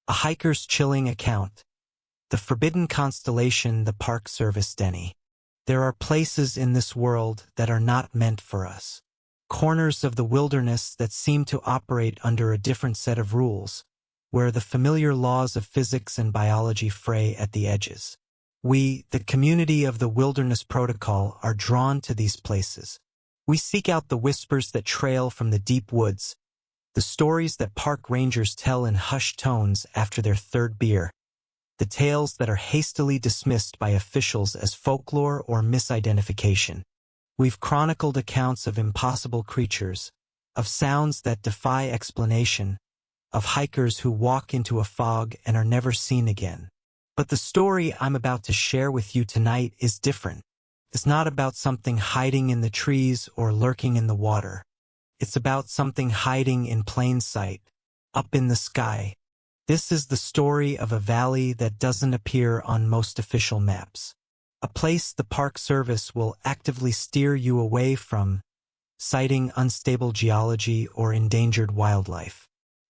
A hiker's chilling account. The forbidden constellation, the Park Service Denie. There are places in this world that are not meant for us. Corners of the wilderness that seem to operate under a different set of rules, where the familiar laws of physics and biology fray at the edges. We, the community of the Wilderness Protocol, are drawn to these places. We seek out the whispers that trail from the deep woods, the stories that park rangers tell in hushed tones after their third beer, the tales that are hastily dismissed by officials as folklore or misidentification. We've chronicled accounts of impossible creatures, of sounds that defy explanation, of hikers who walk into a fog and are never seen again. But the story I'm about to share with you tonight is different. It's not about something hiding in the trees or lurking in the water. It's about something hiding in plain sight, up in the sky. This is the story of a valley that doesn't appear on most official maps. A place the Park Service will actively steer you away from, citing unstable geology or endangered wildlife.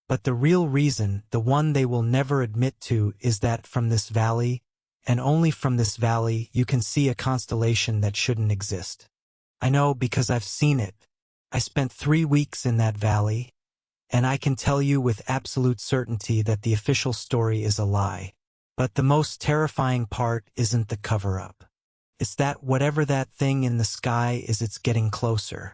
But the real reason, the one they will never admit to, is that from this valley, and only from this valley, you can see a constellation that shouldn't exist. I know because I've seen it. I spent 3 weeks in that valley, and I can tell you with absolute certainty that the official story is a lie. But the most terrifying part isn't the cover-up. It's that whatever that thing in the sky is, it's getting closer.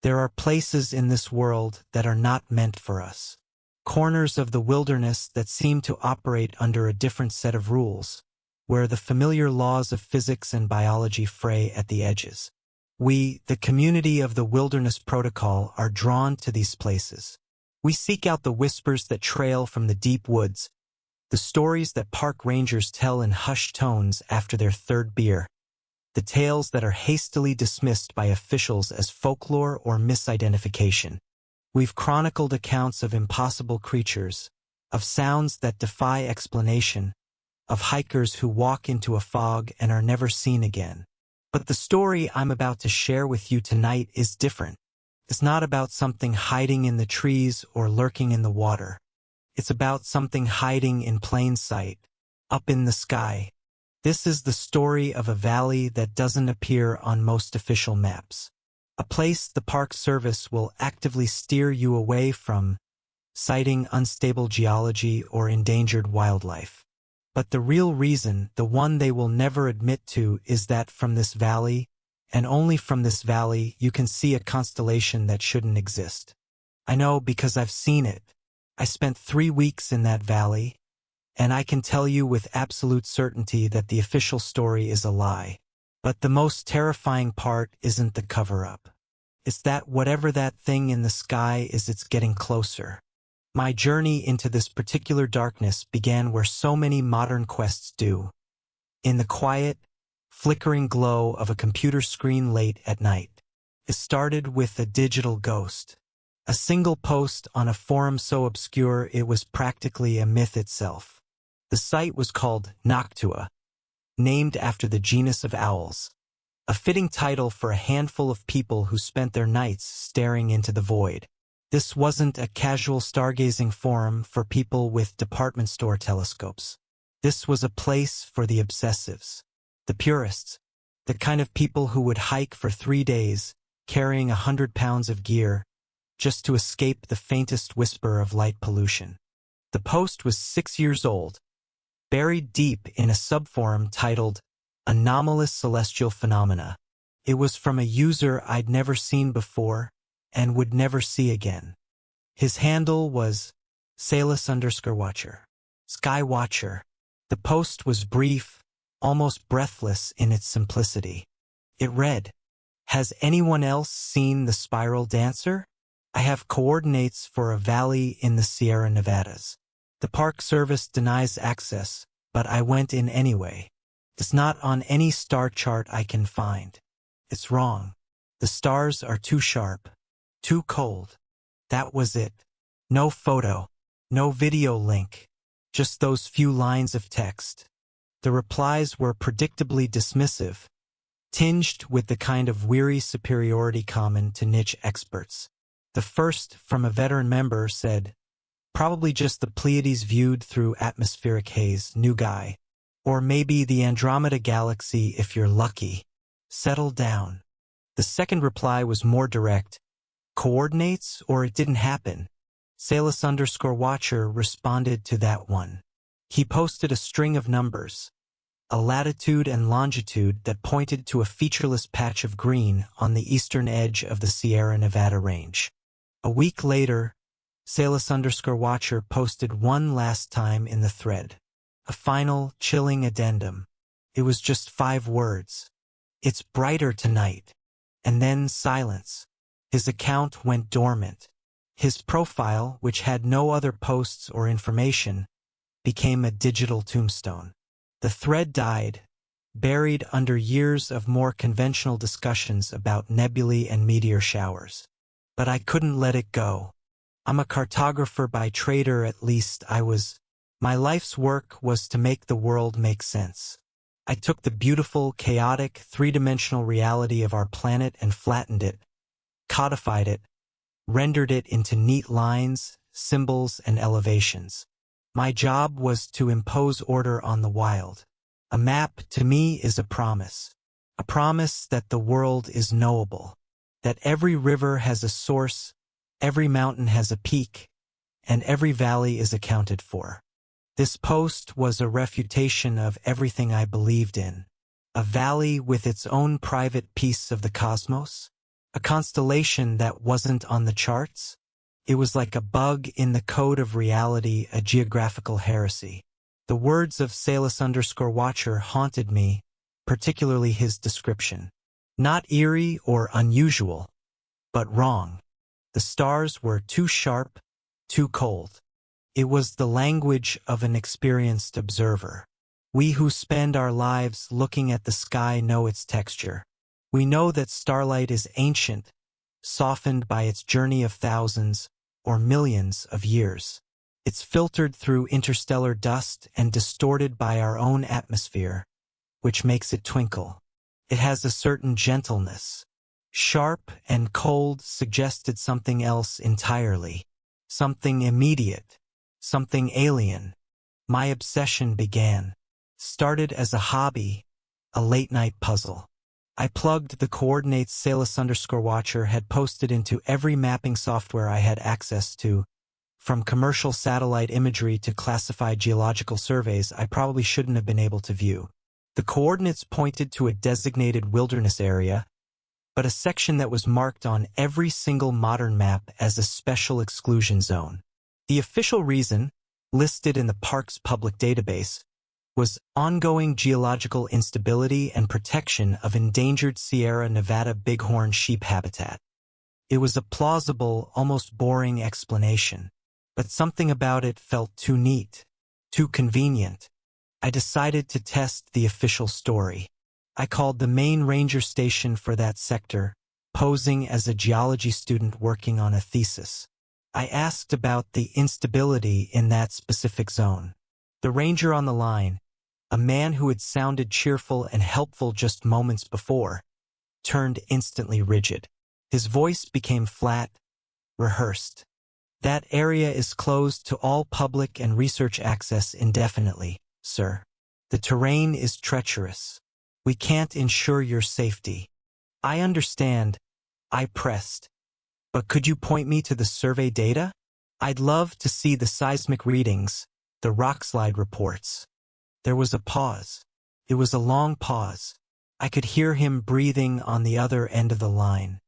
There are places in this world that are not meant for us. Corners of the wilderness that seem to operate under a different set of rules, where the familiar laws of physics and biology fray at the edges. We, the community of the Wilderness Protocol, are drawn to these places. We seek out the whispers that trail from the deep woods, the stories that park rangers tell in hushed tones after their third beer, the tales that are hastily dismissed by officials as folklore or misidentification. We've chronicled accounts of impossible creatures, of sounds that defy explanation, of hikers who walk into a fog and are never seen again. But the story I'm about to share with you tonight is different. It's not about something hiding in the trees or lurking in the water. It's about something hiding in plain sight, up in the sky. This is the story of a valley that doesn't appear on most official maps. A place the Park Service will actively steer you away from, citing unstable geology or endangered wildlife. But the real reason, the one they will never admit to, is that from this valley, and only from this valley, you can see a constellation that shouldn't exist. I know because I've seen it. I spent 3 weeks in that valley, and I can tell you with absolute certainty that the official story is a lie. But the most terrifying part isn't the cover-up. It's that whatever that thing in the sky is, it's getting closer. My journey into this particular darkness began where so many modern quests do. In the quiet, flickering glow of a computer screen late at night. It started with a digital ghost. A single post on a forum so obscure it was practically a myth itself. The site was called Noctua, named after the genus of owls. A fitting title for a handful of people who spent their nights staring into the void. This wasn't a casual stargazing forum for people with department store telescopes. This was a place for the obsessives, the purists, the kind of people who would hike for 3 days, carrying 100 pounds of gear, just to escape the faintest whisper of light pollution. The post was 6 years old, buried deep in a subforum titled Anomalous Celestial Phenomena. It was from a user I'd never seen before and would never see again. His handle was Salus_Watcher, Skywatcher. The post was brief, almost breathless in its simplicity. It read, "Has anyone else seen the Spiral Dancer? I have coordinates for a valley in the Sierra Nevadas. The Park Service denies access, but I went in anyway. It's not on any star chart I can find. It's wrong. The stars are too sharp, too cold." That was it. No photo, no video link, just those few lines of text. The replies were predictably dismissive, tinged with the kind of weary superiority common to niche experts. The first, from a veteran member, said, Probably just the Pleiades viewed through atmospheric haze, new guy. Or maybe the Andromeda Galaxy if you're lucky. Settle down. The second reply was more direct. Coordinates or it didn't happen. Salus_Watcher responded to that one. He posted a string of numbers, a latitude and longitude that pointed to a featureless patch of green on the eastern edge of the Sierra Nevada range. A week later, Salus_Watcher posted one last time in the thread. A final, chilling addendum. It was just 5 words. It's brighter tonight. And then silence. His account went dormant. His profile, which had no other posts or information, became a digital tombstone. The thread died, buried under years of more conventional discussions about nebulae and meteor showers. But I couldn't let it go. I'm a cartographer by trade, or at least I was. My life's work was to make the world make sense. I took the beautiful, chaotic, three-dimensional reality of our planet and flattened it, codified it, rendered it into neat lines, symbols, and elevations. My job was to impose order on the wild. A map, to me, is a promise that the world is knowable, that every river has a source, every mountain has a peak, and every valley is accounted for. This post was a refutation of everything I believed in. A valley with its own private piece of the cosmos, a constellation that wasn't on the charts. It was like a bug in the code of reality, a geographical heresy. The words of Salus_Watcher haunted me, particularly his description. Not eerie or unusual, but wrong. The stars were too sharp, too cold. It was the language of an experienced observer. We who spend our lives looking at the sky know its texture. We know that starlight is ancient, softened by its journey of thousands or millions of years. It's filtered through interstellar dust and distorted by our own atmosphere, which makes it twinkle. It has a certain gentleness. Sharp and cold suggested something else entirely, something immediate, something alien. My obsession began. Started as a hobby, a late-night puzzle. I plugged the coordinates Salus_Watcher had posted into every mapping software I had access to, from commercial satellite imagery to classified geological surveys I probably shouldn't have been able to view. The coordinates pointed to a designated wilderness area, but a section that was marked on every single modern map as a special exclusion zone. The official reason, listed in the park's public database, was ongoing geological instability and protection of endangered Sierra Nevada bighorn sheep habitat. It was a plausible, almost boring explanation, but something about it felt too neat, too convenient. I decided to test the official story. I called the main ranger station for that sector, posing as a geology student working on a thesis. I asked about the instability in that specific zone. The ranger on the line, a man who had sounded cheerful and helpful just moments before, turned instantly rigid. His voice became flat, rehearsed. That area is closed to all public and research access indefinitely, sir. The terrain is treacherous. We can't ensure your safety. I understand, I pressed. But could you point me to the survey data? I'd love to see the seismic readings, the rockslide reports. There was a pause. It was a long pause. I could hear him breathing on the other end of the line.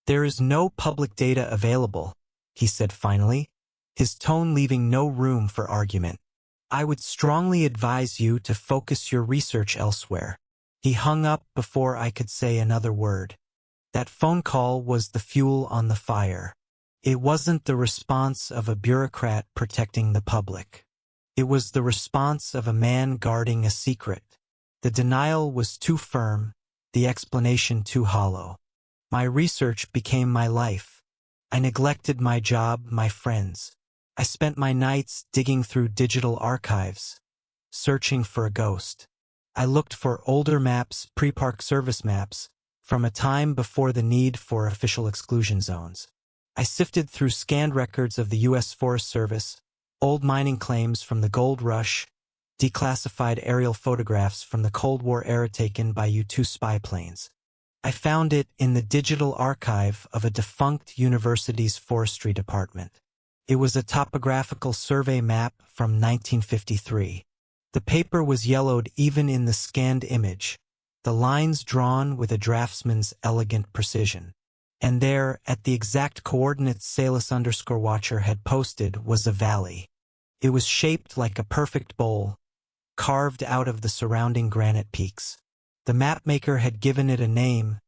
There is no public data available, he said finally, his tone leaving no room for argument. I would strongly advise you to focus your research elsewhere. He hung up before I could say another word. That phone call was the fuel on the fire. It wasn't the response of a bureaucrat protecting the public. It was the response of a man guarding a secret. The denial was too firm, the explanation too hollow. My research became my life. I neglected my job, my friends. I spent my nights digging through digital archives, searching for a ghost. I looked for older maps, pre-park service maps, from a time before the need for official exclusion zones. I sifted through scanned records of the U.S. Forest Service, old mining claims from the gold rush, declassified aerial photographs from the Cold War era taken by U-2 spy planes. I found it in the digital archive of a defunct university's forestry department. It was a topographical survey map from 1953. The paper was yellowed even in the scanned image, the lines drawn with a draftsman's elegant precision. And there, at the exact coordinates Salus_Watcher had posted, was a valley. It was shaped like a perfect bowl, carved out of the surrounding granite peaks. The mapmaker had given it a name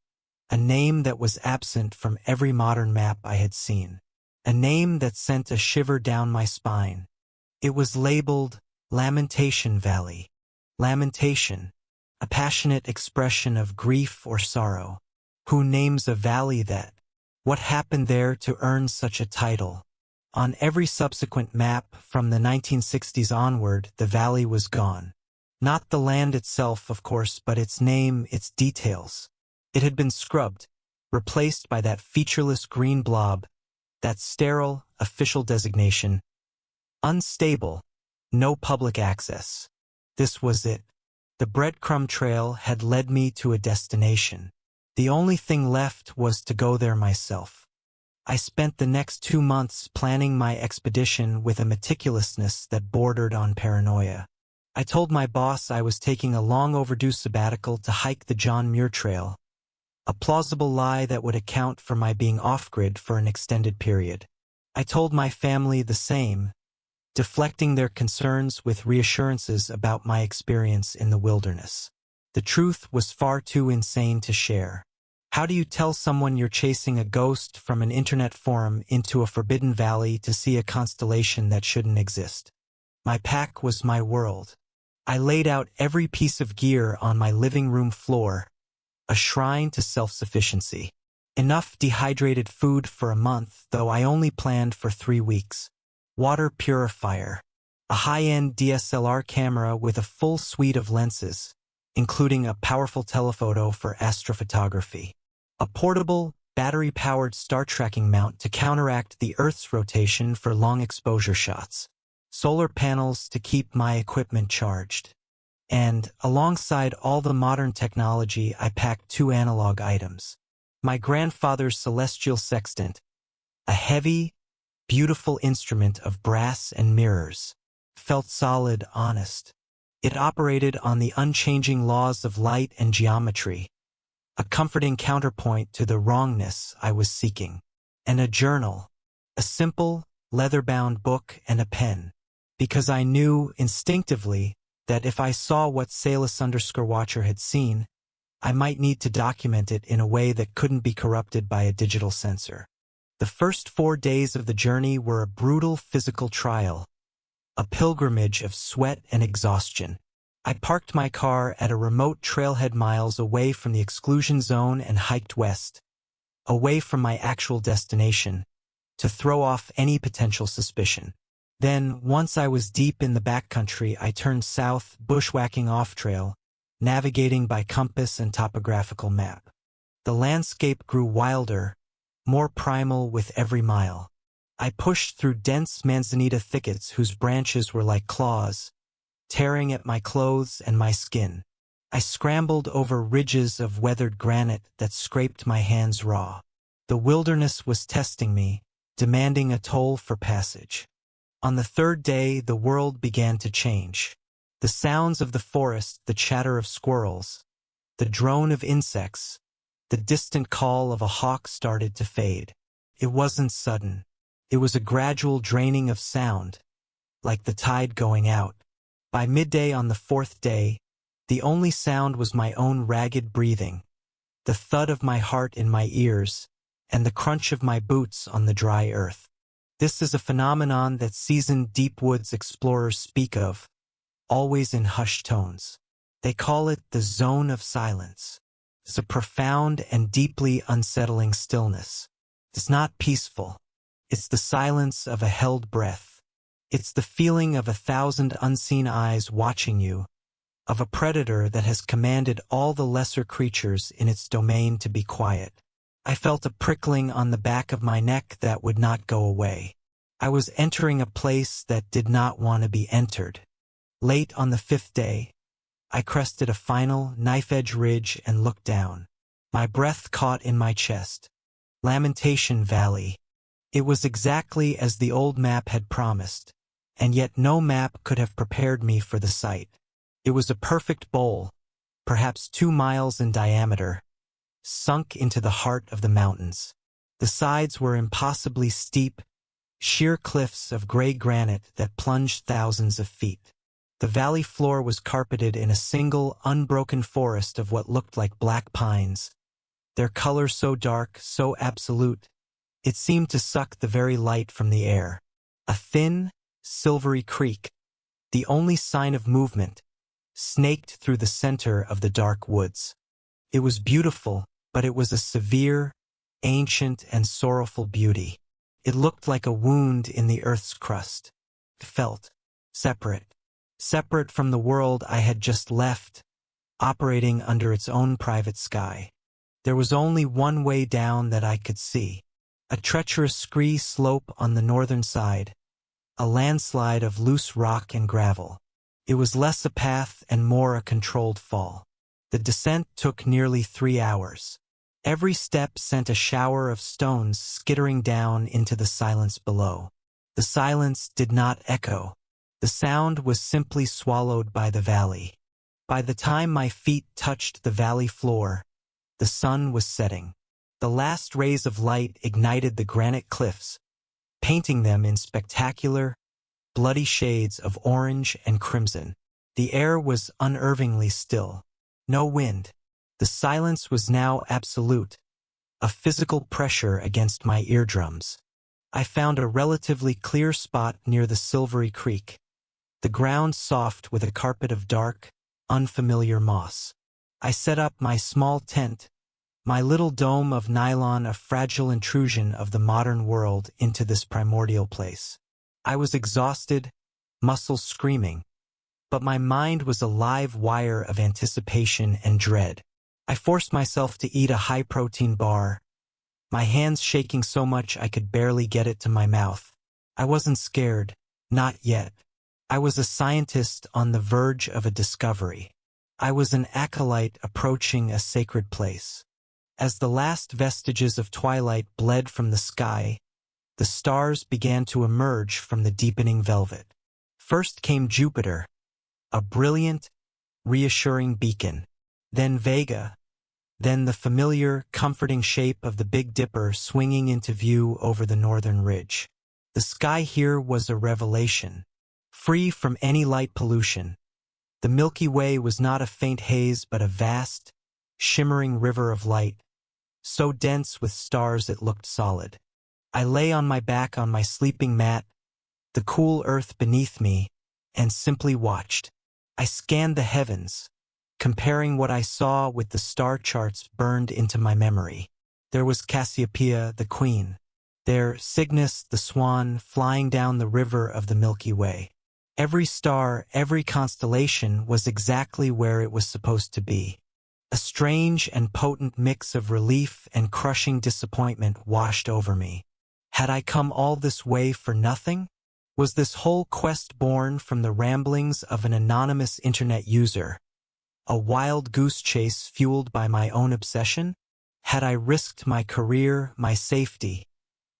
that was absent from every modern map I had seen, a name that sent a shiver down my spine. It was labeled Lamentation Valley. Lamentation, a passionate expression of grief or sorrow. Who names a valley that? What happened there to earn such a title? On every subsequent map from the 1960s onward, the valley was gone. Not the land itself, of course, but its name, its details. It had been scrubbed, replaced by that featureless green blob, that sterile, official designation. Unstable, no public access. This was it. The breadcrumb trail had led me to a destination. The only thing left was to go there myself. I spent the next 2 months planning my expedition with a meticulousness that bordered on paranoia. I told my boss I was taking a long overdue sabbatical to hike the John Muir Trail, a plausible lie that would account for my being off-grid for an extended period. I told my family the same, deflecting their concerns with reassurances about my experience in the wilderness. The truth was far too insane to share. How do you tell someone you're chasing a ghost from an internet forum into a forbidden valley to see a constellation that shouldn't exist? My pack was my world. I laid out every piece of gear on my living room floor, a shrine to self-sufficiency. Enough dehydrated food for a month, though I only planned for 3 weeks. Water purifier, a high-end DSLR camera with a full suite of lenses, including a powerful telephoto for astrophotography, a portable, battery-powered star tracking mount to counteract the Earth's rotation for long exposure shots, solar panels to keep my equipment charged. And, alongside all the modern technology, I packed 2 analog items. My grandfather's celestial sextant, a heavy, beautiful instrument of brass and mirrors, felt solid, honest. It operated on the unchanging laws of light and geometry, a comforting counterpoint to the wrongness I was seeking. And a journal, a simple, leather-bound book and a pen, because I knew instinctively that if I saw what Salus_Watcher had seen, I might need to document it in a way that couldn't be corrupted by a digital sensor. The first 4 days of the journey were a brutal physical trial, a pilgrimage of sweat and exhaustion. I parked my car at a remote trailhead miles away from the exclusion zone and hiked west, away from my actual destination, to throw off any potential suspicion. Then, once I was deep in the backcountry, I turned south, bushwhacking off-trail, navigating by compass and topographical map. The landscape grew wilder, more primal with every mile. I pushed through dense manzanita thickets whose branches were like claws, tearing at my clothes and my skin. I scrambled over ridges of weathered granite that scraped my hands raw. The wilderness was testing me, demanding a toll for passage. On the 3rd day, the world began to change. The sounds of the forest, the chatter of squirrels, the drone of insects, the distant call of a hawk started to fade. It wasn't sudden. It was a gradual draining of sound, like the tide going out. By midday on the 4th day, the only sound was my own ragged breathing, the thud of my heart in my ears, and the crunch of my boots on the dry earth. This is a phenomenon that seasoned deep woods explorers speak of, always in hushed tones. They call it the zone of silence. It's a profound and deeply unsettling stillness. It's not peaceful. It's the silence of a held breath. It's the feeling of 1,000 unseen eyes watching you, of a predator that has commanded all the lesser creatures in its domain to be quiet. I felt a prickling on the back of my neck that would not go away. I was entering a place that did not want to be entered. Late on the 5th day, I crested a final knife-edge ridge and looked down. My breath caught in my chest. Lamentation Valley. It was exactly as the old map had promised, and yet no map could have prepared me for the sight. It was a perfect bowl, perhaps 2 miles in diameter, sunk into the heart of the mountains. The sides were impossibly steep, sheer cliffs of gray granite that plunged thousands of feet. The valley floor was carpeted in a single, unbroken forest of what looked like black pines, their color so dark, so absolute, it seemed to suck the very light from the air. A thin, silvery creek, the only sign of movement, snaked through the center of the dark woods. It was beautiful, but it was a severe, ancient, and sorrowful beauty. It looked like a wound in the earth's crust. It felt separate from the world I had just left, operating under its own private sky. There was only one way down that I could see. A treacherous scree slope on the northern side, a landslide of loose rock and gravel. It was less a path and more a controlled fall. The descent took nearly 3 hours. Every step sent a shower of stones skittering down into the silence below. The silence did not echo. The sound was simply swallowed by the valley. By the time my feet touched the valley floor, the sun was setting. The last rays of light ignited the granite cliffs, painting them in spectacular, bloody shades of orange and crimson. The air was unnervingly still. No wind. The silence was now absolute, a physical pressure against my eardrums. I found a relatively clear spot near the silvery creek, the ground soft with a carpet of dark, unfamiliar moss. I set up my small tent, my little dome of nylon, a fragile intrusion of the modern world into this primordial place. I was exhausted, muscles screaming, but my mind was a live wire of anticipation and dread. I forced myself to eat a high-protein bar, my hands shaking so much I could barely get it to my mouth. I wasn't scared, not yet. I was a scientist on the verge of a discovery. I was an acolyte approaching a sacred place. As the last vestiges of twilight bled from the sky, the stars began to emerge from the deepening velvet. First came Jupiter, a brilliant, reassuring beacon. Then Vega, then the familiar, comforting shape of the Big Dipper swinging into view over the northern ridge. The sky here was a revelation, free from any light pollution. The Milky Way was not a faint haze but a vast, shimmering river of light, so dense with stars it looked solid. I lay on my back on my sleeping mat, the cool earth beneath me, and simply watched. I scanned the heavens, comparing what I saw with the star charts burned into my memory. There was Cassiopeia, the queen. There, Cygnus, the swan, flying down the river of the Milky Way. Every star, every constellation was exactly where it was supposed to be. A strange and potent mix of relief and crushing disappointment washed over me. Had I come all this way for nothing? Was this whole quest born from the ramblings of an anonymous internet user? A wild goose chase fueled by my own obsession? Had I risked my career, my safety,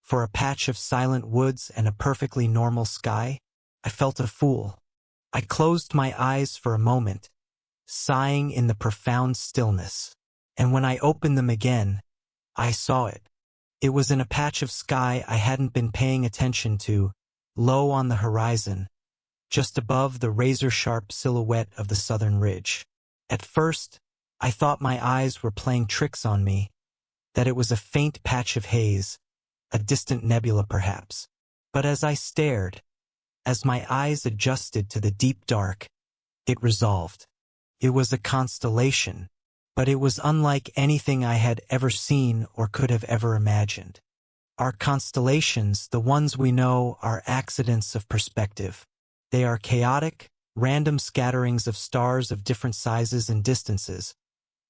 for a patch of silent woods and a perfectly normal sky? I felt a fool. I closed my eyes for a moment, sighing in the profound stillness. And when I opened them again, I saw it. It was in a patch of sky I hadn't been paying attention to, low on the horizon, just above the razor-sharp silhouette of the southern ridge. At first, I thought my eyes were playing tricks on me, that it was a faint patch of haze, a distant nebula perhaps. But as I stared, as my eyes adjusted to the deep dark, it resolved. It was a constellation, but it was unlike anything I had ever seen or could have ever imagined. Our constellations, the ones we know, are accidents of perspective. They are chaotic, random scatterings of stars of different sizes and distances,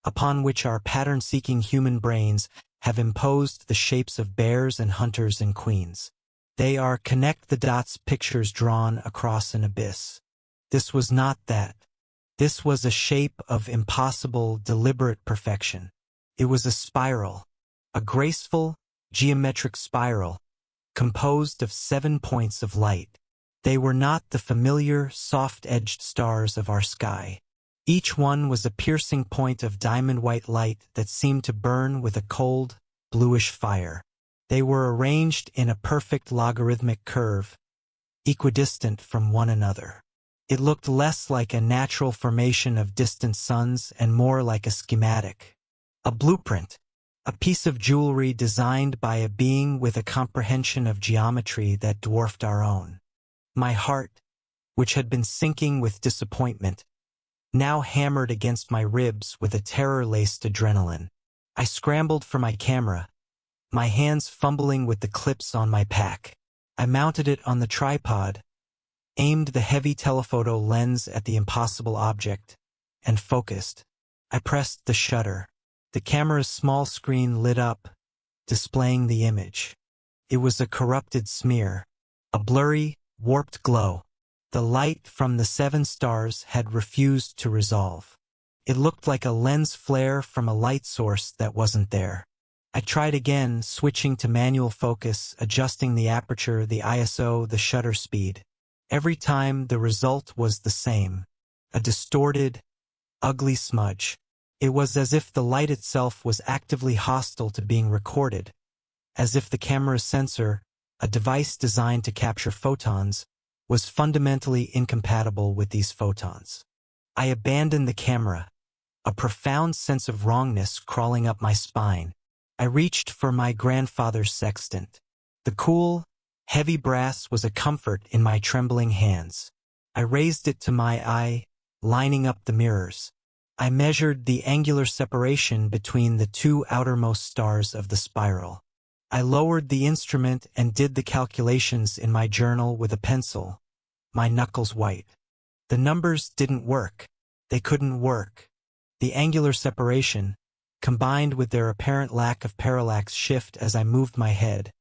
upon which our pattern-seeking human brains have imposed the shapes of bears and hunters and queens. They are connect the dots pictures drawn across an abyss. This was not that. This was a shape of impossible, deliberate perfection. It was a spiral, a graceful, geometric spiral, composed of 7 points of light. They were not the familiar, soft-edged stars of our sky. Each one was a piercing point of diamond-white light that seemed to burn with a cold, bluish fire. They were arranged in a perfect logarithmic curve, equidistant from one another. It looked less like a natural formation of distant suns and more like a schematic, a blueprint, a piece of jewelry designed by a being with a comprehension of geometry that dwarfed our own. My heart, which had been sinking with disappointment, now hammered against my ribs with a terror-laced adrenaline. I scrambled for my camera, my hands fumbling with the clips on my pack. I mounted it on the tripod, aimed the heavy telephoto lens at the impossible object, and focused. I pressed the shutter. The camera's small screen lit up, displaying the image. It was a corrupted smear, a blurry, warped glow. The light from the 7 stars had refused to resolve. It looked like a lens flare from a light source that wasn't there. I tried again, switching to manual focus, adjusting the aperture, the ISO, the shutter speed. Every time the result was the same, a distorted, ugly smudge. It was as if the light itself was actively hostile to being recorded, as if the camera's sensor, a device designed to capture photons, was fundamentally incompatible with these photons. I abandoned the camera, a profound sense of wrongness crawling up my spine. I reached for my grandfather's sextant. The cool, heavy brass was a comfort in my trembling hands. I raised it to my eye, lining up the mirrors. I measured the angular separation between the 2 outermost stars of the spiral. I lowered the instrument and did the calculations in my journal with a pencil, my knuckles white. The numbers didn't work. They couldn't work. The angular separation, combined with their apparent lack of parallax shift as I moved my head,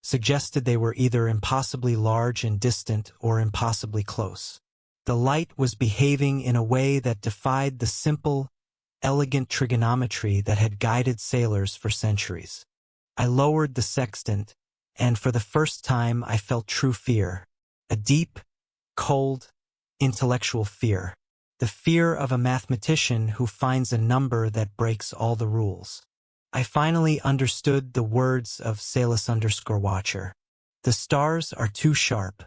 suggested they were either impossibly large and distant or impossibly close. The light was behaving in a way that defied the simple, elegant trigonometry that had guided sailors for centuries. I lowered the sextant, and for the first time I felt true fear, a deep, cold, intellectual fear. The fear of a mathematician who finds a number that breaks all the rules. I finally understood the words of Salus_Watcher. The stars are too sharp,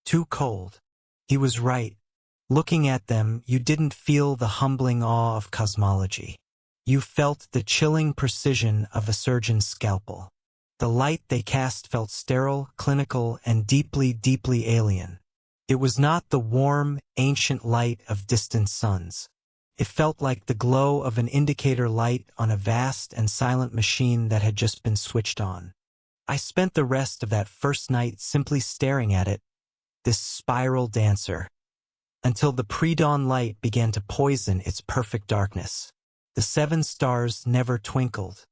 too cold. He was right. Looking at them, you didn't feel the humbling awe of cosmology. You felt the chilling precision of a surgeon's scalpel. The light they cast felt sterile, clinical, and deeply, deeply alien. It was not the warm, ancient light of distant suns. It felt like the glow of an indicator light on a vast and silent machine that had just been switched on. I spent the rest of that first night simply staring at it, this spiral dancer, until the pre-dawn light began to poison its perfect darkness. The 7 stars never twinkled.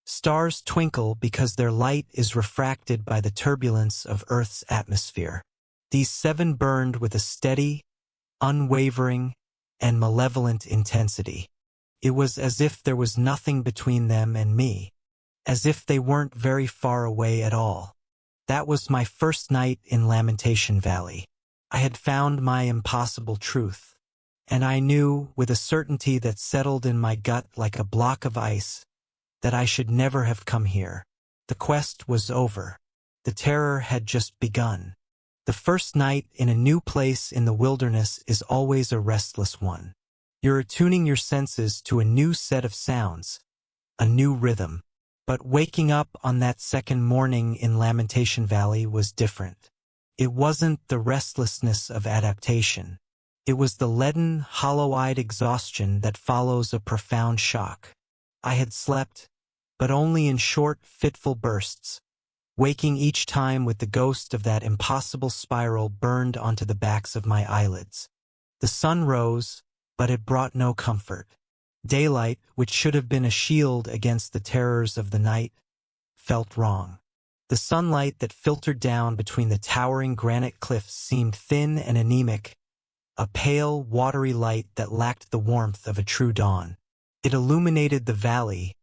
Stars twinkle because their light is refracted by the turbulence of Earth's atmosphere. These 7 burned with a steady, unwavering, and malevolent intensity. It was as if there was nothing between them and me, as if they weren't very far away at all. That was my first night in Lamentation Valley. I had found my impossible truth, and I knew, with a certainty that settled in my gut like a block of ice, that I should never have come here. The quest was over. The terror had just begun. The first night in a new place in the wilderness is always a restless one. You're attuning your senses to a new set of sounds, a new rhythm. But waking up on that second morning in Lamentation Valley was different. It wasn't the restlessness of adaptation. It was the leaden, hollow-eyed exhaustion that follows a profound shock. I had slept, but only in short, fitful bursts, waking each time with the ghost of that impossible spiral burned onto the backs of my eyelids. The sun rose, but it brought no comfort. Daylight, which should have been a shield against the terrors of the night, felt wrong. The sunlight that filtered down between the towering granite cliffs seemed thin and anemic, a pale, watery light that lacked the warmth of a true dawn. It illuminated the valley,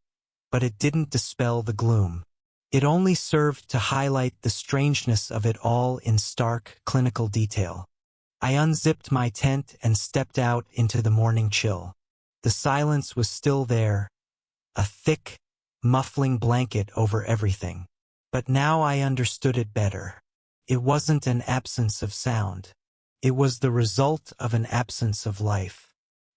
but it didn't dispel the gloom. It only served to highlight the strangeness of it all in stark, clinical detail. I unzipped my tent and stepped out into the morning chill. The silence was still there, a thick, muffling blanket over everything. But now I understood it better. It wasn't an absence of sound. It was the result of an absence of life.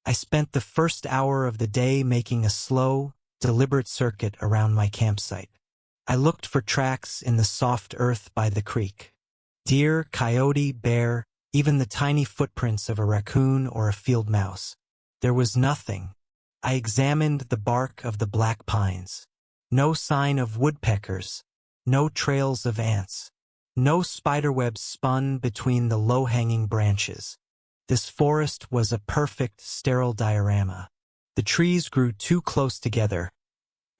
I spent the first hour of the day making a slow, deliberate circuit around my campsite. I looked for tracks in the soft earth by the creek. Deer, coyote, bear, even the tiny footprints of a raccoon or a field mouse. There was nothing. I examined the bark of the black pines. No sign of woodpeckers. No trails of ants. No spiderwebs spun between the low-hanging branches. This forest was a perfect, sterile diorama. The trees grew too close together,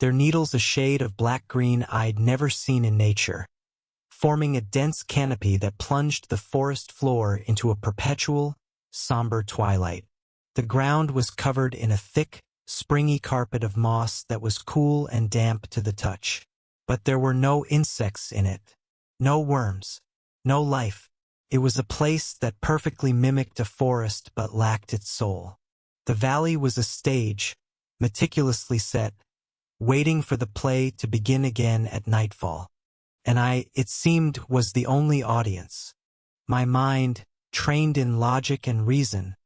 their needles a shade of black-green I'd never seen in nature, forming a dense canopy that plunged the forest floor into a perpetual, somber twilight. The ground was covered in a thick, springy carpet of moss that was cool and damp to the touch. But there were no insects in it, no worms, no life. It was a place that perfectly mimicked a forest but lacked its soul. The valley was a stage, meticulously set, waiting for the play to begin again at nightfall. And I, it seemed, was the only audience. My mind, trained in logic and reason,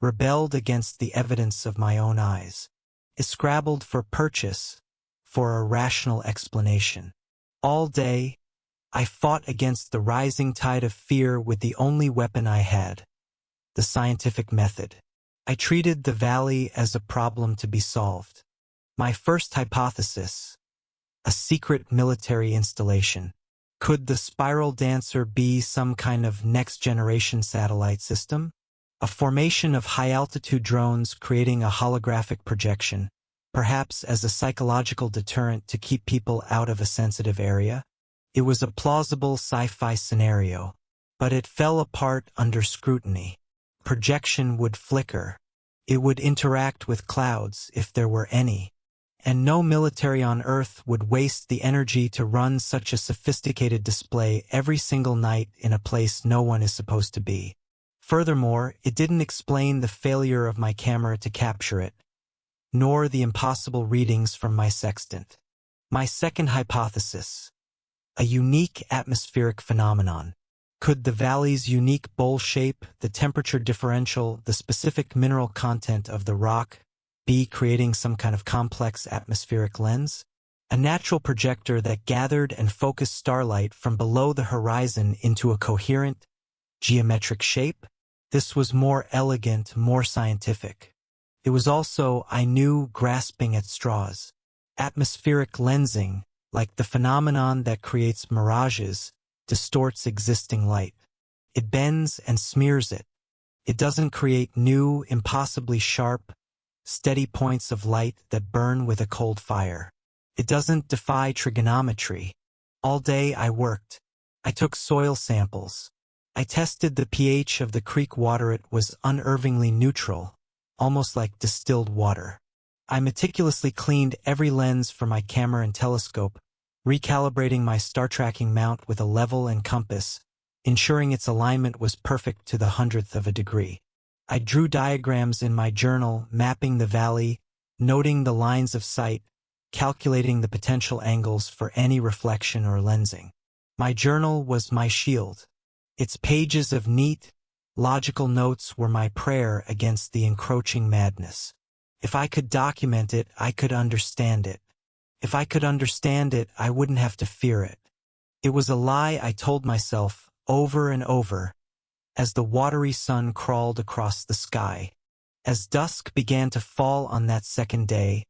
rebelled against the evidence of my own eyes. It scrabbled for purchase, for a rational explanation. All day, I fought against the rising tide of fear with the only weapon I had, the scientific method. I treated the valley as a problem to be solved. My first hypothesis, a secret military installation. Could the spiral dancer be some kind of next-generation satellite system? A formation of high-altitude drones creating a holographic projection, perhaps as a psychological deterrent to keep people out of a sensitive area? It was a plausible sci-fi scenario, but it fell apart under scrutiny. Projection would flicker. It would interact with clouds, if there were any. And no military on Earth would waste the energy to run such a sophisticated display every single night in a place no one is supposed to be. Furthermore, it didn't explain the failure of my camera to capture it, nor the impossible readings from my sextant. My second hypothesis, a unique atmospheric phenomenon. Could the valley's unique bowl shape, the temperature differential, the specific mineral content of the rock, be creating some kind of complex atmospheric lens? A natural projector that gathered and focused starlight from below the horizon into a coherent, geometric shape? This was more elegant, more scientific. It was also, I knew, grasping at straws. Atmospheric lensing, like the phenomenon that creates mirages, distorts existing light. It bends and smears it. It doesn't create new, impossibly sharp, steady points of light that burn with a cold fire. It doesn't defy trigonometry. All day I worked. I took soil samples. I tested the pH of the creek water. It was unnervingly neutral, almost like distilled water. I meticulously cleaned every lens for my camera and telescope, recalibrating my star tracking mount with a level and compass, ensuring its alignment was perfect to the 100th of a degree. I drew diagrams in my journal, mapping the valley, noting the lines of sight, calculating the potential angles for any reflection or lensing. My journal was my shield. Its pages of neat, logical notes were my prayer against the encroaching madness. If I could document it, I could understand it. If I could understand it, I wouldn't have to fear it. It was a lie I told myself over and over as the watery sun crawled across the sky. As dusk began to fall on that second day,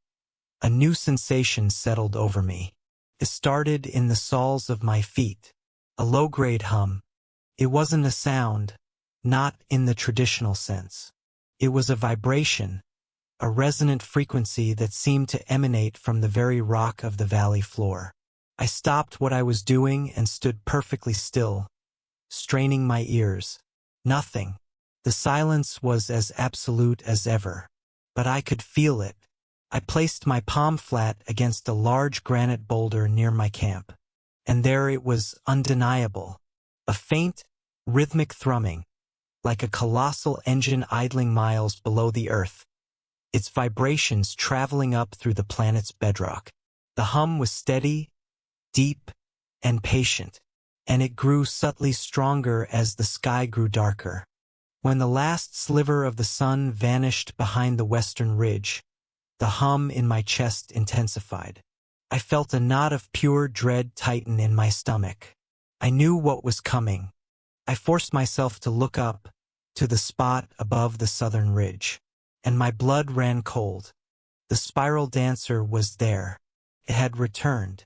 a new sensation settled over me. It started in the soles of my feet, a low-grade hum. It wasn't a sound, not in the traditional sense. It was a vibration, a resonant frequency that seemed to emanate from the very rock of the valley floor. I stopped what I was doing and stood perfectly still, straining my ears. Nothing. The silence was as absolute as ever. But I could feel it. I placed my palm flat against a large granite boulder near my camp. And there it was, undeniable. A faint, rhythmic thrumming, like a colossal engine idling miles below the earth, its vibrations traveling up through the planet's bedrock. The hum was steady, deep, and patient, and it grew subtly stronger as the sky grew darker. When the last sliver of the sun vanished behind the western ridge, the hum in my chest intensified. I felt a knot of pure dread tighten in my stomach. I knew what was coming. I forced myself to look up, to the spot above the southern ridge, and my blood ran cold. The spiral dancer was there. It had returned.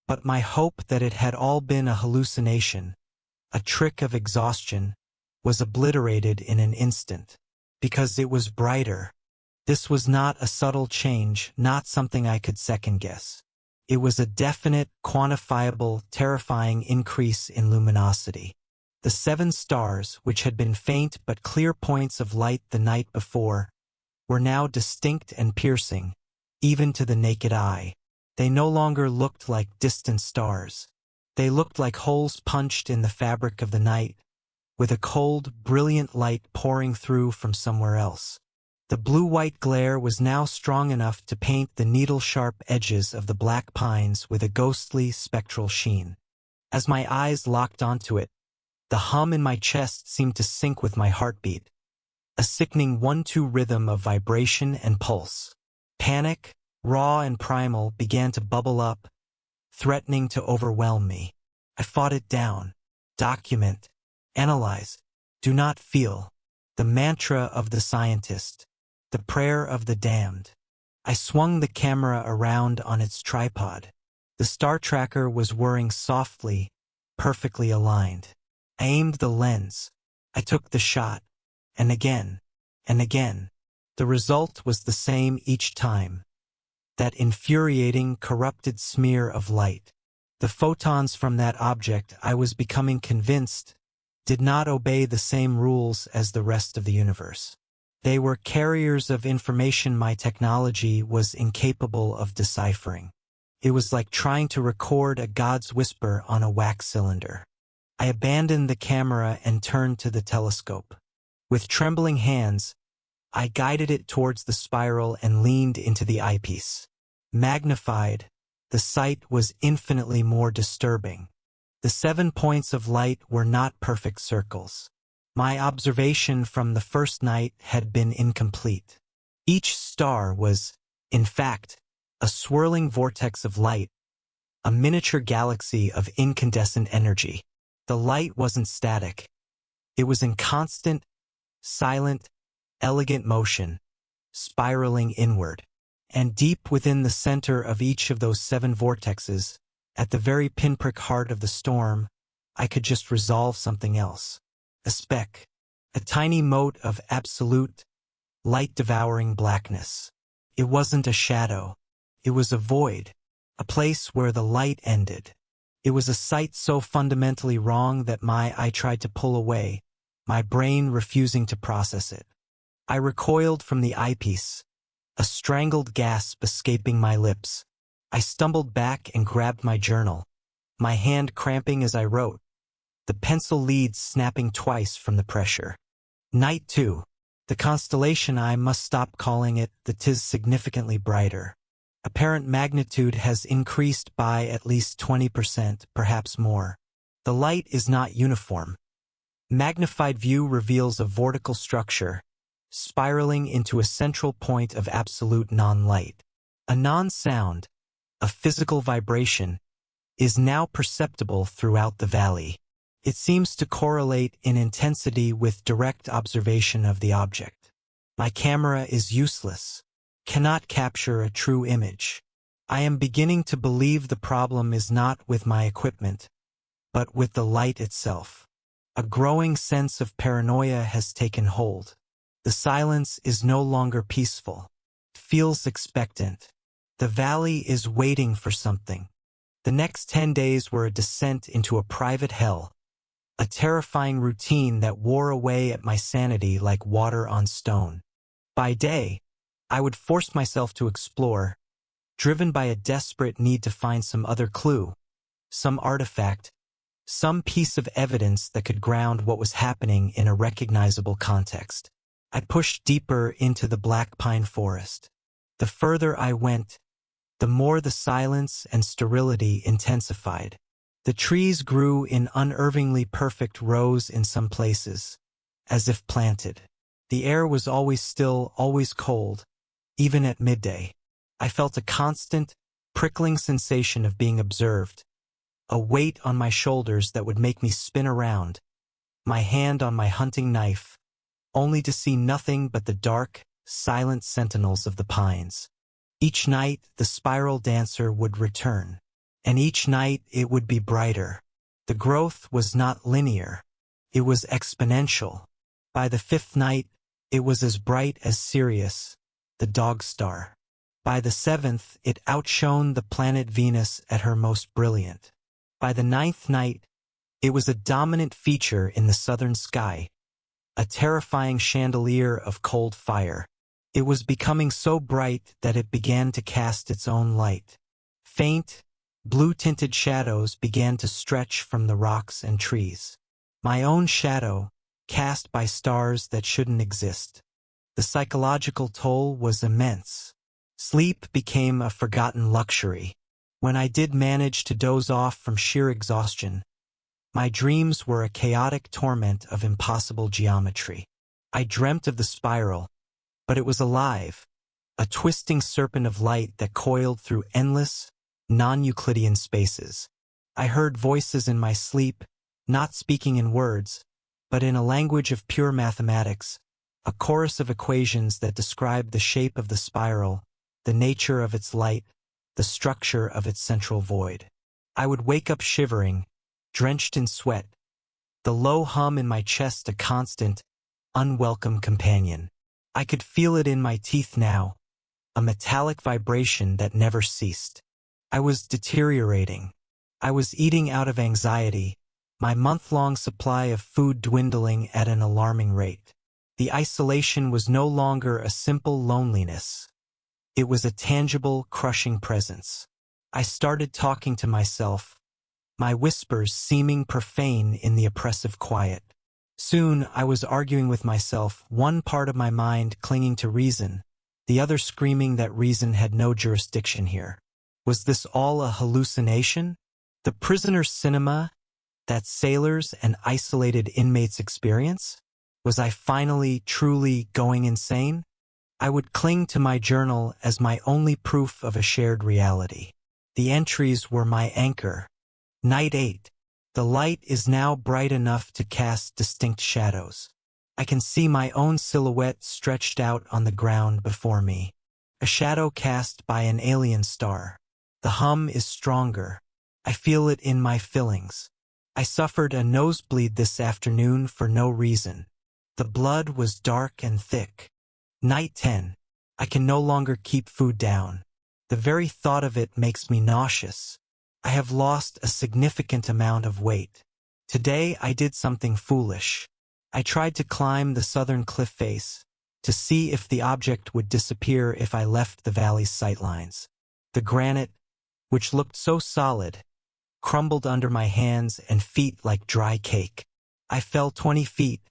But my hope that it had all been a hallucination, a trick of exhaustion, was obliterated in an instant. Because it was brighter. This was not a subtle change, not something I could second-guess. It was a definite, quantifiable, terrifying increase in luminosity. The 7 stars, which had been faint but clear points of light the night before, were now distinct and piercing, even to the naked eye. They no longer looked like distant stars. They looked like holes punched in the fabric of the night, with a cold, brilliant light pouring through from somewhere else. The blue-white glare was now strong enough to paint the needle-sharp edges of the black pines with a ghostly, spectral sheen. As my eyes locked onto it, the hum in my chest seemed to sync with my heartbeat, a sickening 1-2 rhythm of vibration and pulse. Panic, raw and primal, began to bubble up, threatening to overwhelm me. I fought it down. Document. Analyze. Do not feel. The mantra of the scientist. The prayer of the damned. I swung the camera around on its tripod. The star tracker was whirring softly, perfectly aligned. I aimed the lens. I took the shot. And again. And again. The result was the same each time. That infuriating, corrupted smear of light. The photons from that object, I was becoming convinced, did not obey the same rules as the rest of the universe. They were carriers of information my technology was incapable of deciphering. It was like trying to record a god's whisper on a wax cylinder. I abandoned the camera and turned to the telescope. With trembling hands, I guided it towards the spiral and leaned into the eyepiece. Magnified, the sight was infinitely more disturbing. The 7 points of light were not perfect circles. My observation from the first night had been incomplete. Each star was, in fact, a swirling vortex of light, a miniature galaxy of incandescent energy. The light wasn't static. It was in constant, silent, elegant motion, spiraling inward. And deep within the center of each of those 7 vortexes, at the very pinprick heart of the storm, I could just resolve something else. A speck. A tiny mote of absolute, light-devouring blackness. It wasn't a shadow. It was a void. A place where the light ended. It was a sight so fundamentally wrong that my eye tried to pull away, my brain refusing to process it. I recoiled from the eyepiece, a strangled gasp escaping my lips. I stumbled back and grabbed my journal, my hand cramping as I wrote, the pencil leads snapping twice from the pressure. Night 2. The constellation, I must stop calling it the 'tis significantly brighter. Apparent magnitude has increased by at least 20%, perhaps more. The light is not uniform. Magnified view reveals a vortical structure, spiraling into a central point of absolute non-light. A non-sound, a physical vibration, is now perceptible throughout the valley. It seems to correlate in intensity with direct observation of the object. My camera is useless, cannot capture a true image. I am beginning to believe the problem is not with my equipment, but with the light itself. A growing sense of paranoia has taken hold. The silence is no longer peaceful. It feels expectant. The valley is waiting for something. The next 10 days were a descent into a private hell, a terrifying routine that wore away at my sanity like water on stone. By day, I would force myself to explore, driven by a desperate need to find some other clue, some artifact, some piece of evidence that could ground what was happening in a recognizable context. I pushed deeper into the black pine forest. The further I went, the more the silence and sterility intensified. The trees grew in unervingly perfect rows in some places, as if planted. The air was always still, always cold, even at midday. I felt a constant, prickling sensation of being observed, a weight on my shoulders that would make me spin around, my hand on my hunting knife, only to see nothing but the dark, silent sentinels of the pines. Each night, the spiral dancer would return, and each night it would be brighter. The growth was not linear. It was exponential. By the fifth night, it was as bright as Sirius, the dog star. By the seventh, it outshone the planet Venus at her most brilliant. By the ninth night, it was a dominant feature in the southern sky, a terrifying chandelier of cold fire. It was becoming so bright that it began to cast its own light. Faint, blue-tinted shadows began to stretch from the rocks and trees. My own shadow, cast by stars that shouldn't exist. The psychological toll was immense. Sleep became a forgotten luxury. When I did manage to doze off from sheer exhaustion, my dreams were a chaotic torment of impossible geometry. I dreamt of the spiral, but it was alive, a twisting serpent of light that coiled through endless, non-Euclidean spaces. I heard voices in my sleep, not speaking in words, but in a language of pure mathematics, a chorus of equations that described the shape of the spiral, the nature of its light, the structure of its central void. I would wake up shivering, drenched in sweat, the low hum in my chest a constant, unwelcome companion. I could feel it in my teeth now, a metallic vibration that never ceased. I was deteriorating. I was eating out of anxiety, my month-long supply of food dwindling at an alarming rate. The isolation was no longer a simple loneliness. It was a tangible, crushing presence. I started talking to myself, my whispers seeming profane in the oppressive quiet. Soon I was arguing with myself, one part of my mind clinging to reason, the other screaming that reason had no jurisdiction here. Was this all a hallucination? The prisoner's cinema that sailors and isolated inmates experience? Was I finally, truly going insane? I would cling to my journal as my only proof of a shared reality. The entries were my anchor. Night 8. The light is now bright enough to cast distinct shadows. I can see my own silhouette stretched out on the ground before me. A shadow cast by an alien star. The hum is stronger. I feel it in my fillings. I suffered a nosebleed this afternoon for no reason. The blood was dark and thick. Night 10. I can no longer keep food down. The very thought of it makes me nauseous. I have lost a significant amount of weight. Today I did something foolish. I tried to climb the southern cliff face, to see if the object would disappear if I left the valley's sightlines. The granite, which looked so solid, crumbled under my hands and feet like dry cake. I fell 20 feet,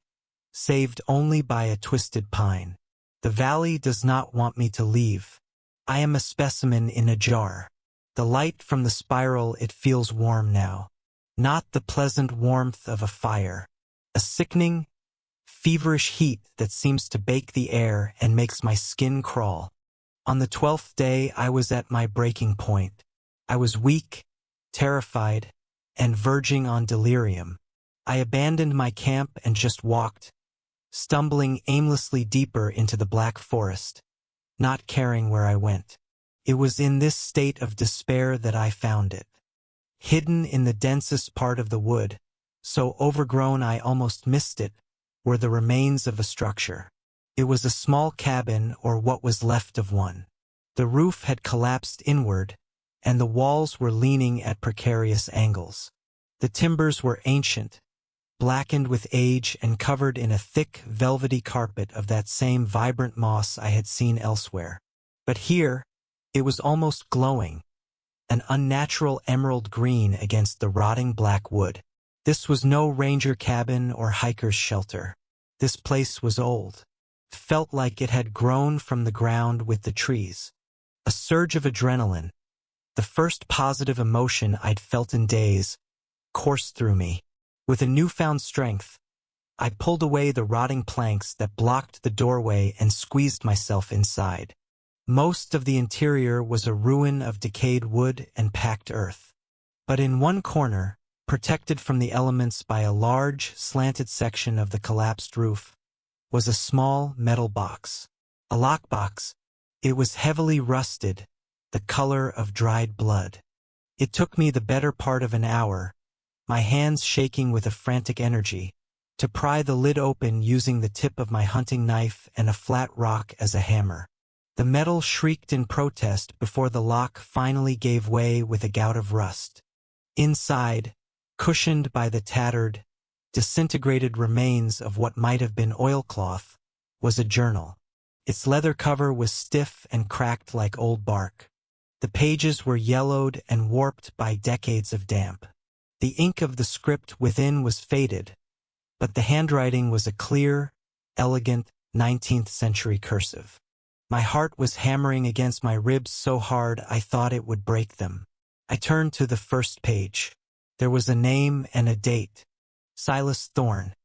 saved only by a twisted pine. The valley does not want me to leave. I am a specimen in a jar. The light from the spiral, it feels warm now. Not the pleasant warmth of a fire. A sickening, feverish heat that seems to bake the air and makes my skin crawl. On the 12th day, I was at my breaking point. I was weak, terrified, and verging on delirium. I abandoned my camp and just walked, stumbling aimlessly deeper into the black forest, not caring where I went. It was in this state of despair that I found it. Hidden in the densest part of the wood, so overgrown I almost missed it, were the remains of a structure. It was a small cabin, or what was left of one. The roof had collapsed inward, and the walls were leaning at precarious angles. The timbers were ancient, blackened with age and covered in a thick, velvety carpet of that same vibrant moss I had seen elsewhere. But here, it was almost glowing, an unnatural emerald green against the rotting black wood. This was no ranger cabin or hiker's shelter. This place was old. Felt like it had grown from the ground with the trees. A surge of adrenaline, the first positive emotion I'd felt in days, coursed through me. With a newfound strength, I pulled away the rotting planks that blocked the doorway and squeezed myself inside. Most of the interior was a ruin of decayed wood and packed earth. But in one corner, protected from the elements by a large, slanted section of the collapsed roof, was a small metal box. A lockbox. It was heavily rusted, the color of dried blood. It took me the better part of an hour, my hands shaking with a frantic energy, to pry the lid open using the tip of my hunting knife and a flat rock as a hammer. The metal shrieked in protest before the lock finally gave way with a gout of rust. Inside, cushioned by the tattered, disintegrated remains of what might have been oilcloth, was a journal. Its leather cover was stiff and cracked like old bark. The pages were yellowed and warped by decades of damp. The ink of the script within was faded, but the handwriting was a clear, elegant 19th-century cursive. My heart was hammering against my ribs so hard I thought it would break them. I turned to the first page. There was a name and a date. Silas Thorne,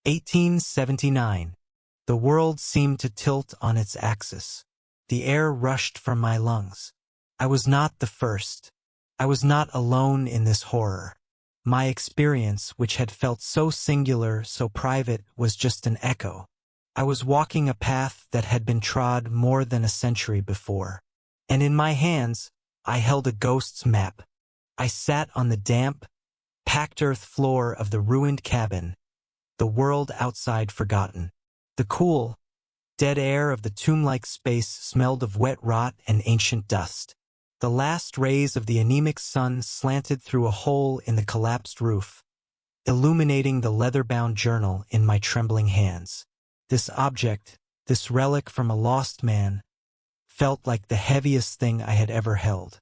1879. The world seemed to tilt on its axis. The air rushed from my lungs. I was not the first. I was not alone in this horror. My experience, which had felt so singular, so private, was just an echo. I was walking a path that had been trod more than a century before. And in my hands, I held a ghost's map. I sat on the damp, packed earth floor of the ruined cabin, the world outside forgotten. The cool, dead air of the tomb-like space smelled of wet rot and ancient dust. The last rays of the anemic sun slanted through a hole in the collapsed roof, illuminating the leather-bound journal in my trembling hands. This object, this relic from a lost man, felt like the heaviest thing I had ever held.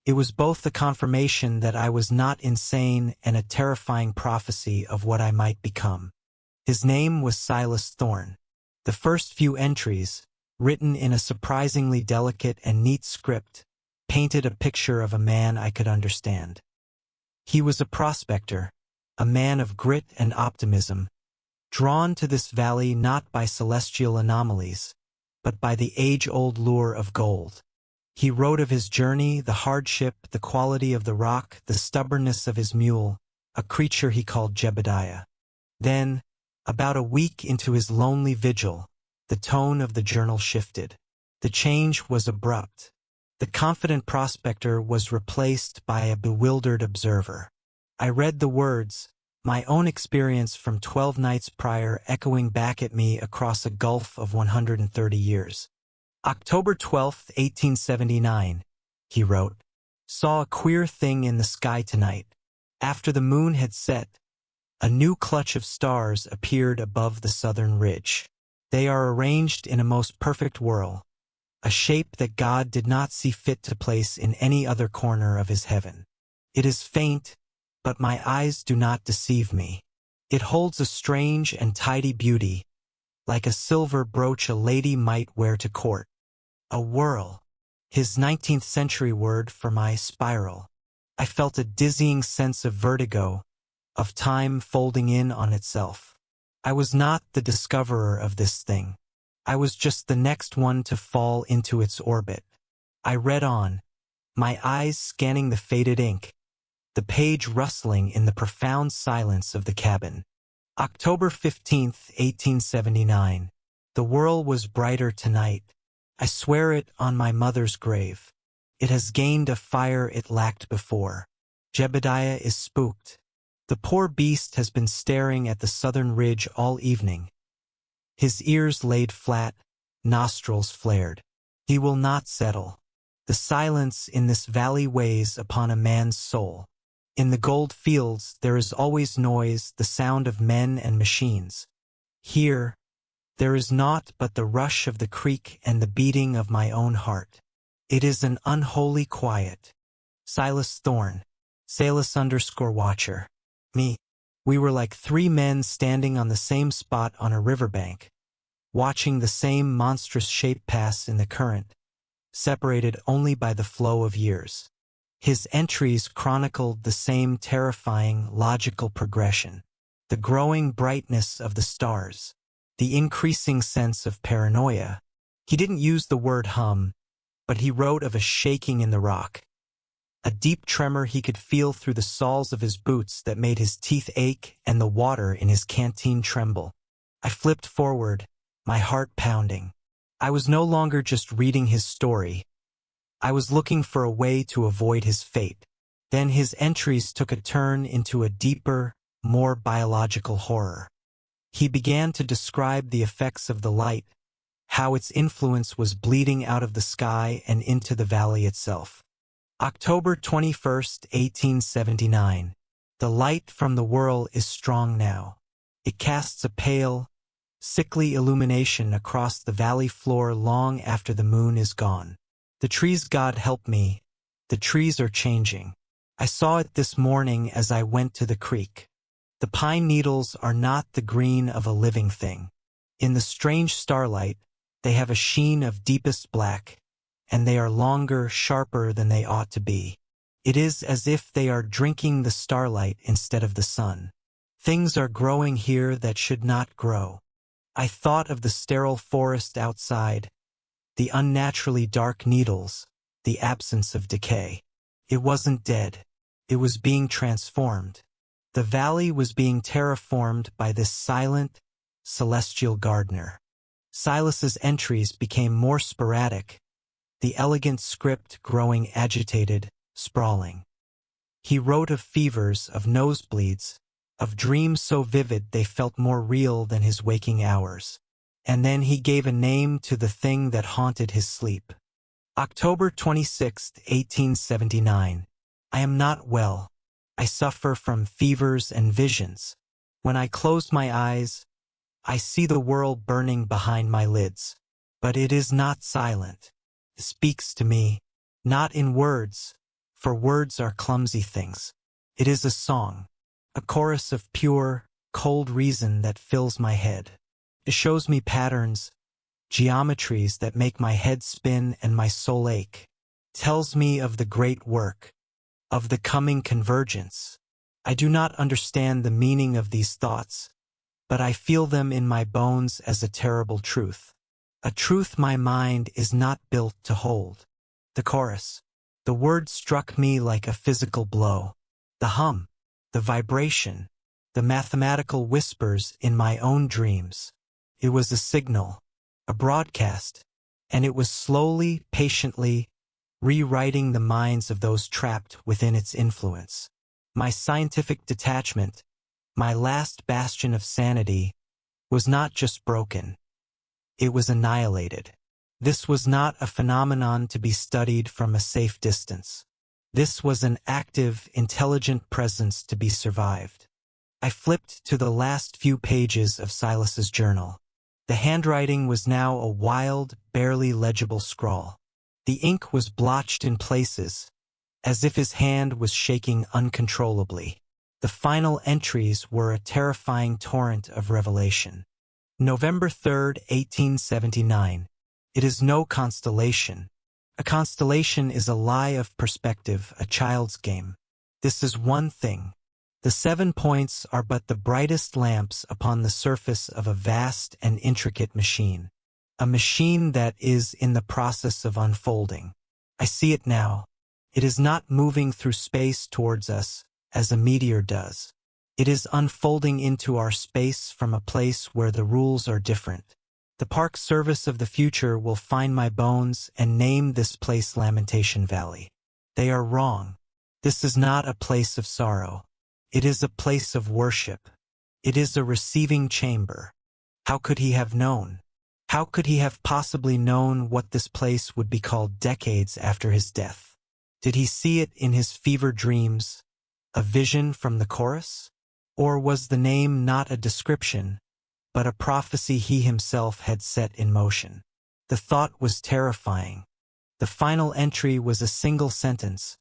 It was both the confirmation that I was not insane and a terrifying prophecy of what I might become. His name was Silas Thorne. The first few entries, written in a surprisingly delicate and neat script, painted a picture of a man I could understand. He was a prospector, a man of grit and optimism, drawn to this valley not by celestial anomalies, but by the age-old lure of gold. He wrote of his journey, the hardship, the quality of the rock, the stubbornness of his mule, a creature he called Jebediah. Then, about a week into his lonely vigil, the tone of the journal shifted. The change was abrupt. The confident prospector was replaced by a bewildered observer. I read the words, my own experience from 12 nights prior echoing back at me across a gulf of 130 years. October 12, 1879, he wrote, saw a queer thing in the sky tonight. After the moon had set, a new clutch of stars appeared above the southern ridge. They are arranged in a most perfect whirl, a shape that God did not see fit to place in any other corner of his heaven. It is faint, but my eyes do not deceive me. It holds a strange and tidy beauty, like a silver brooch a lady might wear to court. A whirl, his 19th-century word for my spiral. I felt a dizzying sense of vertigo, of time folding in on itself. I was not the discoverer of this thing. I was just the next one to fall into its orbit. I read on, my eyes scanning the faded ink, the page rustling in the profound silence of the cabin. October 15, 1879. The whirl was brighter tonight. I swear it on my mother's grave. It has gained a fire it lacked before. Jebediah is spooked. The poor beast has been staring at the southern ridge all evening. His ears laid flat, nostrils flared. He will not settle. The silence in this valley weighs upon a man's soul. In the gold fields there is always noise, the sound of men and machines. Here, there is naught but the rush of the creek and the beating of my own heart. It is an unholy quiet. Silas Thorne, Salis_Watcher. Me. We were like three men standing on the same spot on a riverbank, watching the same monstrous shape pass in the current, separated only by the flow of years. His entries chronicled the same terrifying, logical progression. The growing brightness of the stars, the increasing sense of paranoia. He didn't use the word hum, but he wrote of a shaking in the rock. A deep tremor he could feel through the soles of his boots that made his teeth ache and the water in his canteen tremble. I flipped forward, my heart pounding. I was no longer just reading his story. I was looking for a way to avoid his fate. Then his entries took a turn into a deeper, more biological horror. He began to describe the effects of the light, how its influence was bleeding out of the sky and into the valley itself. October 21st, 1879. The light from the whirl is strong now. It casts a pale, sickly illumination across the valley floor long after the moon is gone. The trees, God help me, the trees are changing. I saw it this morning as I went to the creek. The pine needles are not the green of a living thing. In the strange starlight, they have a sheen of deepest black, and they are longer, sharper than they ought to be. It is as if they are drinking the starlight instead of the sun. Things are growing here that should not grow. I thought of the sterile forest outside, the unnaturally dark needles, the absence of decay. It wasn't dead. It was being transformed. The valley was being terraformed by this silent, celestial gardener. Silas's entries became more sporadic, the elegant script growing agitated, sprawling. He wrote of fevers, of nosebleeds, of dreams so vivid they felt more real than his waking hours. And then he gave a name to the thing that haunted his sleep. October 26, 1879. I am not well. I suffer from fevers and visions. When I close my eyes, I see the world burning behind my lids. But it is not silent. It speaks to me, not in words, for words are clumsy things. It is a song, a chorus of pure, cold reason that fills my head. It shows me patterns, geometries that make my head spin and my soul ache. Tells me of the great work, of the coming convergence. I do not understand the meaning of these thoughts, but I feel them in my bones as a terrible truth. A truth my mind is not built to hold. The chorus. The word struck me like a physical blow. The hum, the vibration, the mathematical whispers in my own dreams. It was a signal, a broadcast, and it was slowly, patiently, rewriting the minds of those trapped within its influence. My scientific detachment, my last bastion of sanity, was not just broken. It was annihilated. This was not a phenomenon to be studied from a safe distance. This was an active, intelligent presence to be survived. I flipped to the last few pages of Silas's journal. The handwriting was now a wild, barely legible scrawl. The ink was blotched in places, as if his hand was shaking uncontrollably. The final entries were a terrifying torrent of revelation. November 3rd, 1879. It is no constellation. A constellation is a lie of perspective, a child's game. This is one thing. The 7 points are but the brightest lamps upon the surface of a vast and intricate machine. A machine that is in the process of unfolding. I see it now. It is not moving through space towards us, as a meteor does. It is unfolding into our space from a place where the rules are different. The Park Service of the future will find my bones and name this place Lamentation Valley. They are wrong. This is not a place of sorrow. It is a place of worship. It is a receiving chamber. How could he have known? How could he have possibly known what this place would be called decades after his death? Did he see it in his fever dreams, a vision from the chorus? Or was the name not a description, but a prophecy he himself had set in motion? The thought was terrifying. The final entry was a single sentence,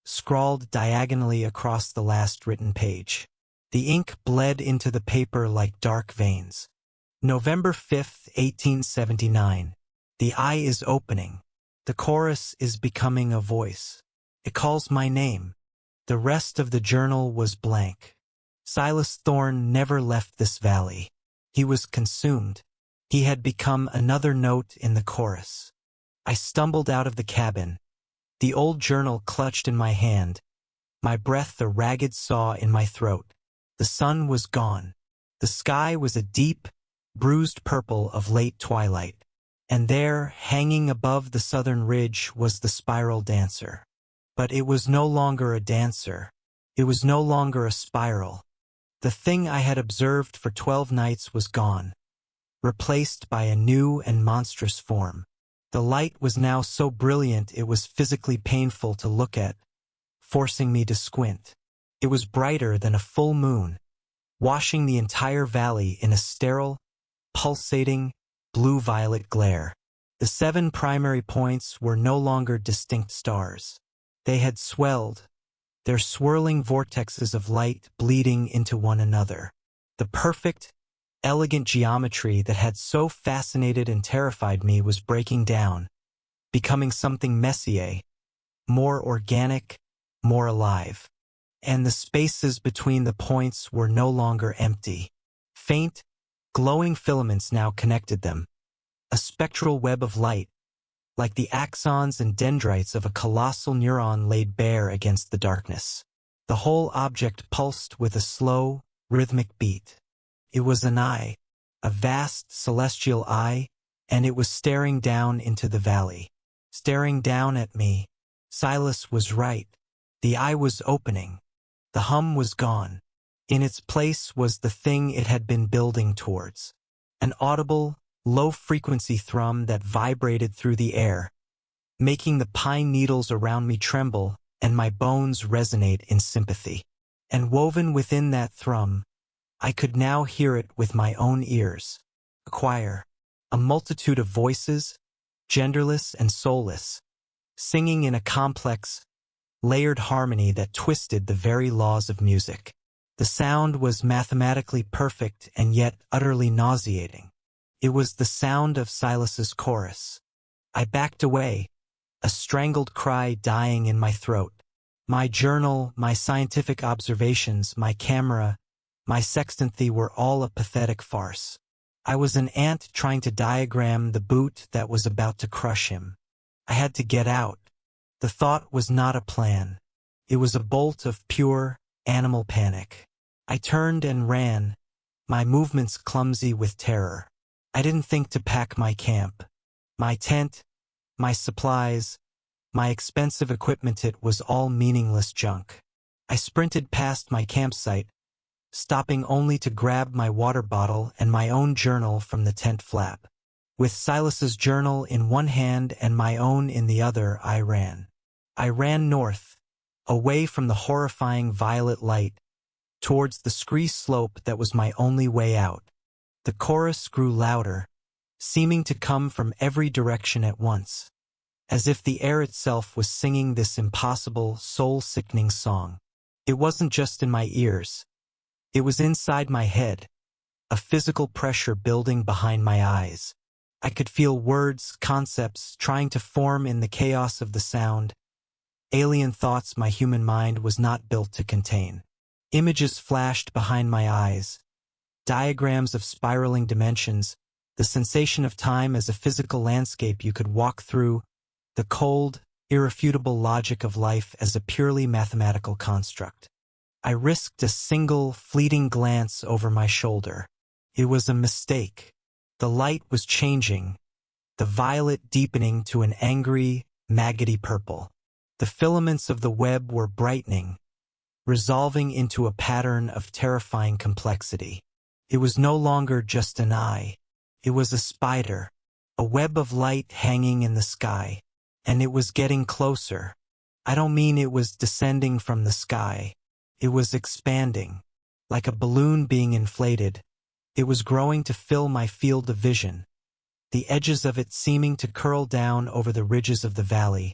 scrawled diagonally across the last written page. The ink bled into the paper like dark veins. November 5th, 1879. The eye is opening. The chorus is becoming a voice. It calls my name. The rest of the journal was blank. Silas Thorne never left this valley. He was consumed. He had become another note in the chorus. I stumbled out of the cabin, the old journal clutched in my hand, my breath a ragged saw in my throat. The sun was gone. The sky was a deep, bruised purple of late twilight, and there, hanging above the southern ridge, was the spiral dancer. But it was no longer a dancer. It was no longer a spiral. The thing I had observed for 12 nights was gone, replaced by a new and monstrous form. The light was now so brilliant it was physically painful to look at, forcing me to squint. It was brighter than a full moon, washing the entire valley in a sterile, pulsating, blue-violet glare. The 7 primary points were no longer distinct stars. They had swelled, their swirling vortexes of light bleeding into one another. The perfect, elegant geometry that had so fascinated and terrified me was breaking down, becoming something messier, more organic, more alive. And the spaces between the points were no longer empty. Faint, glowing filaments now connected them, a spectral web of light, like the axons and dendrites of a colossal neuron laid bare against the darkness. The whole object pulsed with a slow, rhythmic beat. It was an eye, a vast celestial eye, and it was staring down into the valley, staring down at me. Silas was right. The eye was opening. The hum was gone. In its place was the thing it had been building towards, an audible, low-frequency thrum that vibrated through the air, making the pine needles around me tremble and my bones resonate in sympathy. And woven within that thrum, I could now hear it with my own ears. A choir, a multitude of voices, genderless and soulless, singing in a complex, layered harmony that twisted the very laws of music. The sound was mathematically perfect and yet utterly nauseating. It was the sound of Silas's chorus. I backed away, a strangled cry dying in my throat. My journal, my scientific observations, my camera, my sextancy were all a pathetic farce. I was an ant trying to diagram the boot that was about to crush him. I had to get out. The thought was not a plan. It was a bolt of pure, animal panic. I turned and ran, my movements clumsy with terror. I didn't think to pack my camp, my tent, my supplies, my expensive equipment. It was all meaningless junk. I sprinted past my campsite, stopping only to grab my water bottle and my own journal from the tent flap. With Silas's journal in one hand and my own in the other, I ran. I ran north, away from the horrifying violet light, towards the scree slope that was my only way out. The chorus grew louder, seeming to come from every direction at once, as if the air itself was singing this impossible, soul-sickening song. It wasn't just in my ears. It was inside my head, a physical pressure building behind my eyes. I could feel words, concepts, trying to form in the chaos of the sound, alien thoughts my human mind was not built to contain. Images flashed behind my eyes, diagrams of spiraling dimensions, the sensation of time as a physical landscape you could walk through, the cold, irrefutable logic of life as a purely mathematical construct. I risked a single, fleeting glance over my shoulder. It was a mistake. The light was changing, the violet deepening to an angry, maggoty purple. The filaments of the web were brightening, resolving into a pattern of terrifying complexity. It was no longer just an eye. It was a spider, a web of light hanging in the sky, and it was getting closer. I don't mean it was descending from the sky. It was expanding, like a balloon being inflated. It was growing to fill my field of vision, the edges of it seeming to curl down over the ridges of the valley,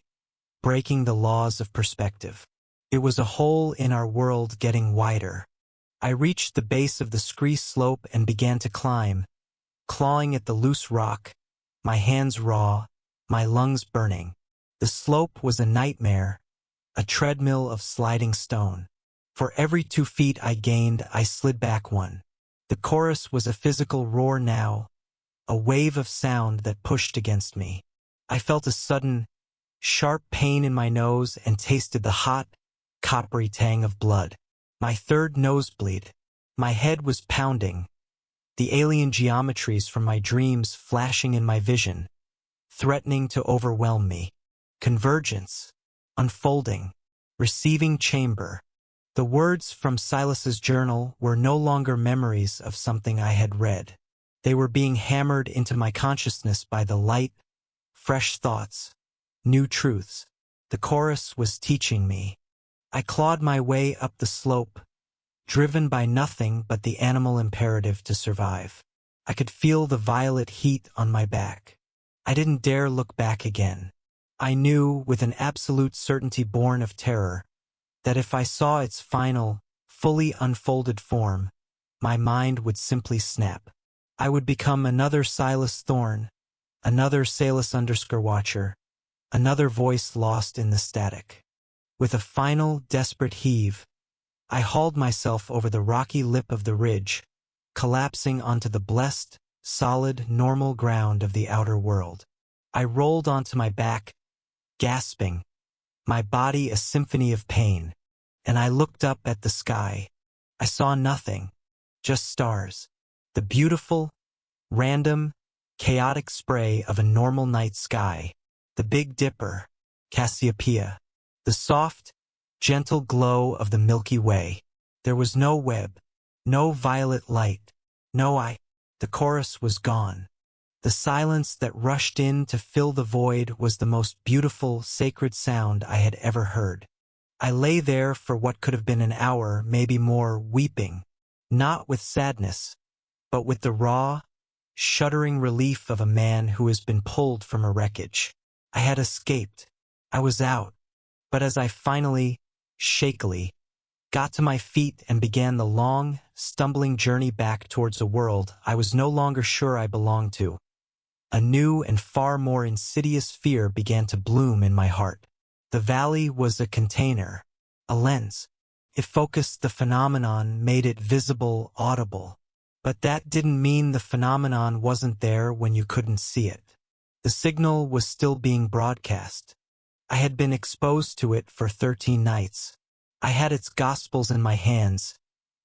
breaking the laws of perspective. It was a hole in our world getting wider. I reached the base of the scree slope and began to climb, clawing at the loose rock, my hands raw, my lungs burning. The slope was a nightmare, a treadmill of sliding stone. For every 2 feet I gained, I slid back 1. The chorus was a physical roar now, a wave of sound that pushed against me. I felt a sudden, sharp pain in my nose and tasted the hot, coppery tang of blood. My 3rd nosebleed. My head was pounding, the alien geometries from my dreams flashing in my vision, threatening to overwhelm me. Convergence, unfolding, receiving chamber. The words from Silas's journal were no longer memories of something I had read. They were being hammered into my consciousness by the light, fresh thoughts, new truths. The chorus was teaching me. I clawed my way up the slope, driven by nothing but the animal imperative to survive. I could feel the violet heat on my back. I didn't dare look back again. I knew, with an absolute certainty born of terror, that if I saw its final, fully unfolded form, my mind would simply snap. I would become another Silas Thorne, another Salus_Watcher, another voice lost in the static. With a final, desperate heave, I hauled myself over the rocky lip of the ridge, collapsing onto the blessed, solid, normal ground of the outer world. I rolled onto my back, gasping, my body a symphony of pain, and I looked up at the sky. I saw nothing, just stars, the beautiful, random, chaotic spray of a normal night sky, the Big Dipper, Cassiopeia, the soft, gentle glow of the Milky Way. There was no web, no violet light, no I. The chorus was gone. The silence that rushed in to fill the void was the most beautiful, sacred sound I had ever heard. I lay there for what could have been an hour, maybe more, weeping, not with sadness, but with the raw, shuddering relief of a man who has been pulled from a wreckage. I had escaped. I was out. But as I finally, shakily, got to my feet and began the long, stumbling journey back towards a world I was no longer sure I belonged to, a new and far more insidious fear began to bloom in my heart. The valley was a container, a lens. It focused the phenomenon, made it visible, audible. But that didn't mean the phenomenon wasn't there when you couldn't see it. The signal was still being broadcast. I had been exposed to it for 13 nights. I had its gospels in my hands,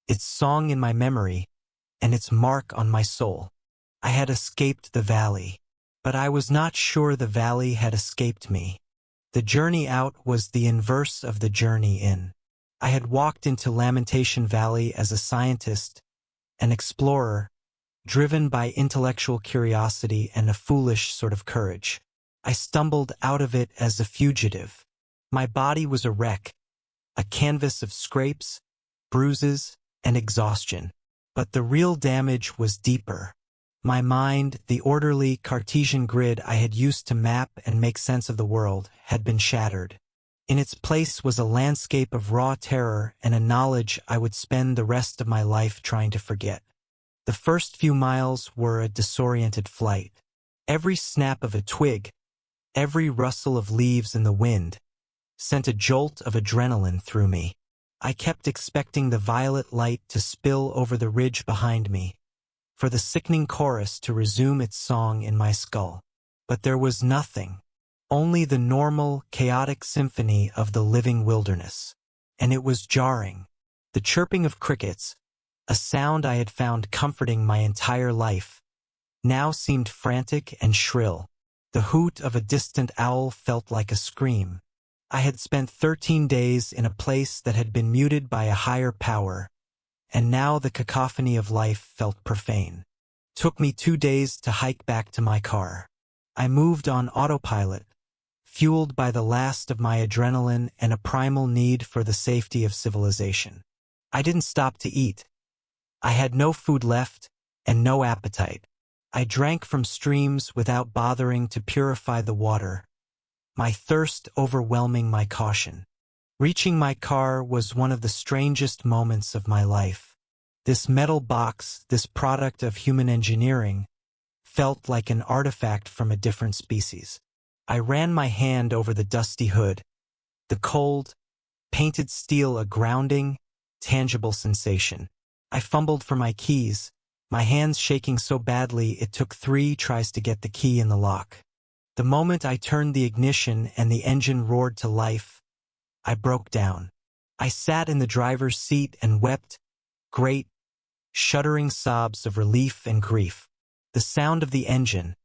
its song in my memory, and its mark on my soul. I had escaped the valley, but I was not sure the valley had escaped me. The journey out was the inverse of the journey in. I had walked into Lamentation Valley as a scientist, an explorer, driven by intellectual curiosity and a foolish sort of courage. I stumbled out of it as a fugitive. My body was a wreck, a canvas of scrapes, bruises, and exhaustion. But the real damage was deeper. My mind, the orderly Cartesian grid I had used to map and make sense of the world, had been shattered. In its place was a landscape of raw terror and a knowledge I would spend the rest of my life trying to forget. The first few miles were a disoriented flight. Every snap of a twig, every rustle of leaves in the wind, sent a jolt of adrenaline through me. I kept expecting the violet light to spill over the ridge behind me, for the sickening chorus to resume its song in my skull. But there was nothing, only the normal, chaotic symphony of the living wilderness. And it was jarring. The chirping of crickets, a sound I had found comforting my entire life, now seemed frantic and shrill. The hoot of a distant owl felt like a scream. I had spent 13 days in a place that had been muted by a higher power, and now the cacophony of life felt profane. Took me 2 days to hike back to my car. I moved on autopilot, fueled by the last of my adrenaline and a primal need for the safety of civilization. I didn't stop to eat. I had no food left and no appetite. I drank from streams without bothering to purify the water, my thirst overwhelming my caution. Reaching my car was one of the strangest moments of my life. This metal box, this product of human engineering, felt like an artifact from a different species. I ran my hand over the dusty hood. The cold, painted steel a grounding, tangible sensation. I fumbled for my keys, my hands shaking so badly it took 3 tries to get the key in the lock. The moment I turned the ignition and the engine roared to life, I broke down. I sat in the driver's seat and wept, great, shuddering sobs of relief and grief. The sound of the engine,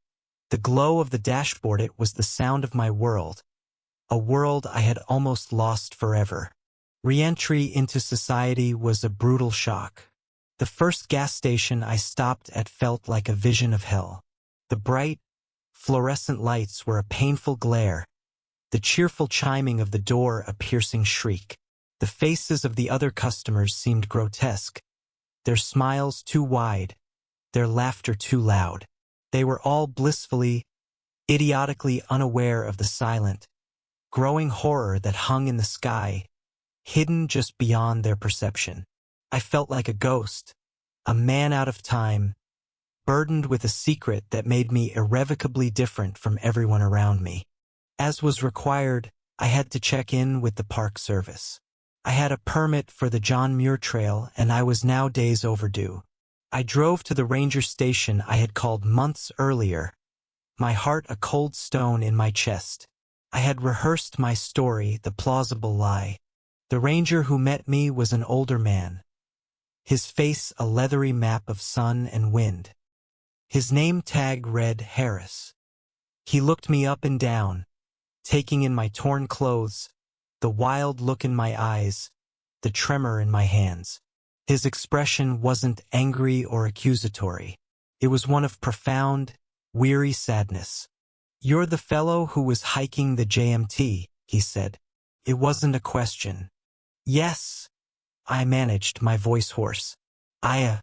the glow of the dashboard, it was the sound of my world, a world I had almost lost forever. Re-entry into society was a brutal shock. The first gas station I stopped at felt like a vision of hell. The bright, fluorescent lights were a painful glare, the cheerful chiming of the door a piercing shriek. The faces of the other customers seemed grotesque, their smiles too wide, their laughter too loud. They were all blissfully, idiotically unaware of the silent, growing horror that hung in the sky, hidden just beyond their perception. I felt like a ghost, a man out of time, burdened with a secret that made me irrevocably different from everyone around me. As was required, I had to check in with the park service. I had a permit for the John Muir Trail, and I was now days overdue. I drove to the ranger station I had called months earlier, my heart a cold stone in my chest. I had rehearsed my story, the plausible lie. The ranger who met me was an older man, his face a leathery map of sun and wind. His name tag read Harris. He looked me up and down, taking in my torn clothes, the wild look in my eyes, the tremor in my hands. His expression wasn't angry or accusatory. It was one of profound, weary sadness. "You're the fellow who was hiking the JMT," he said. It wasn't a question. "Yes," I managed, my voice hoarse. I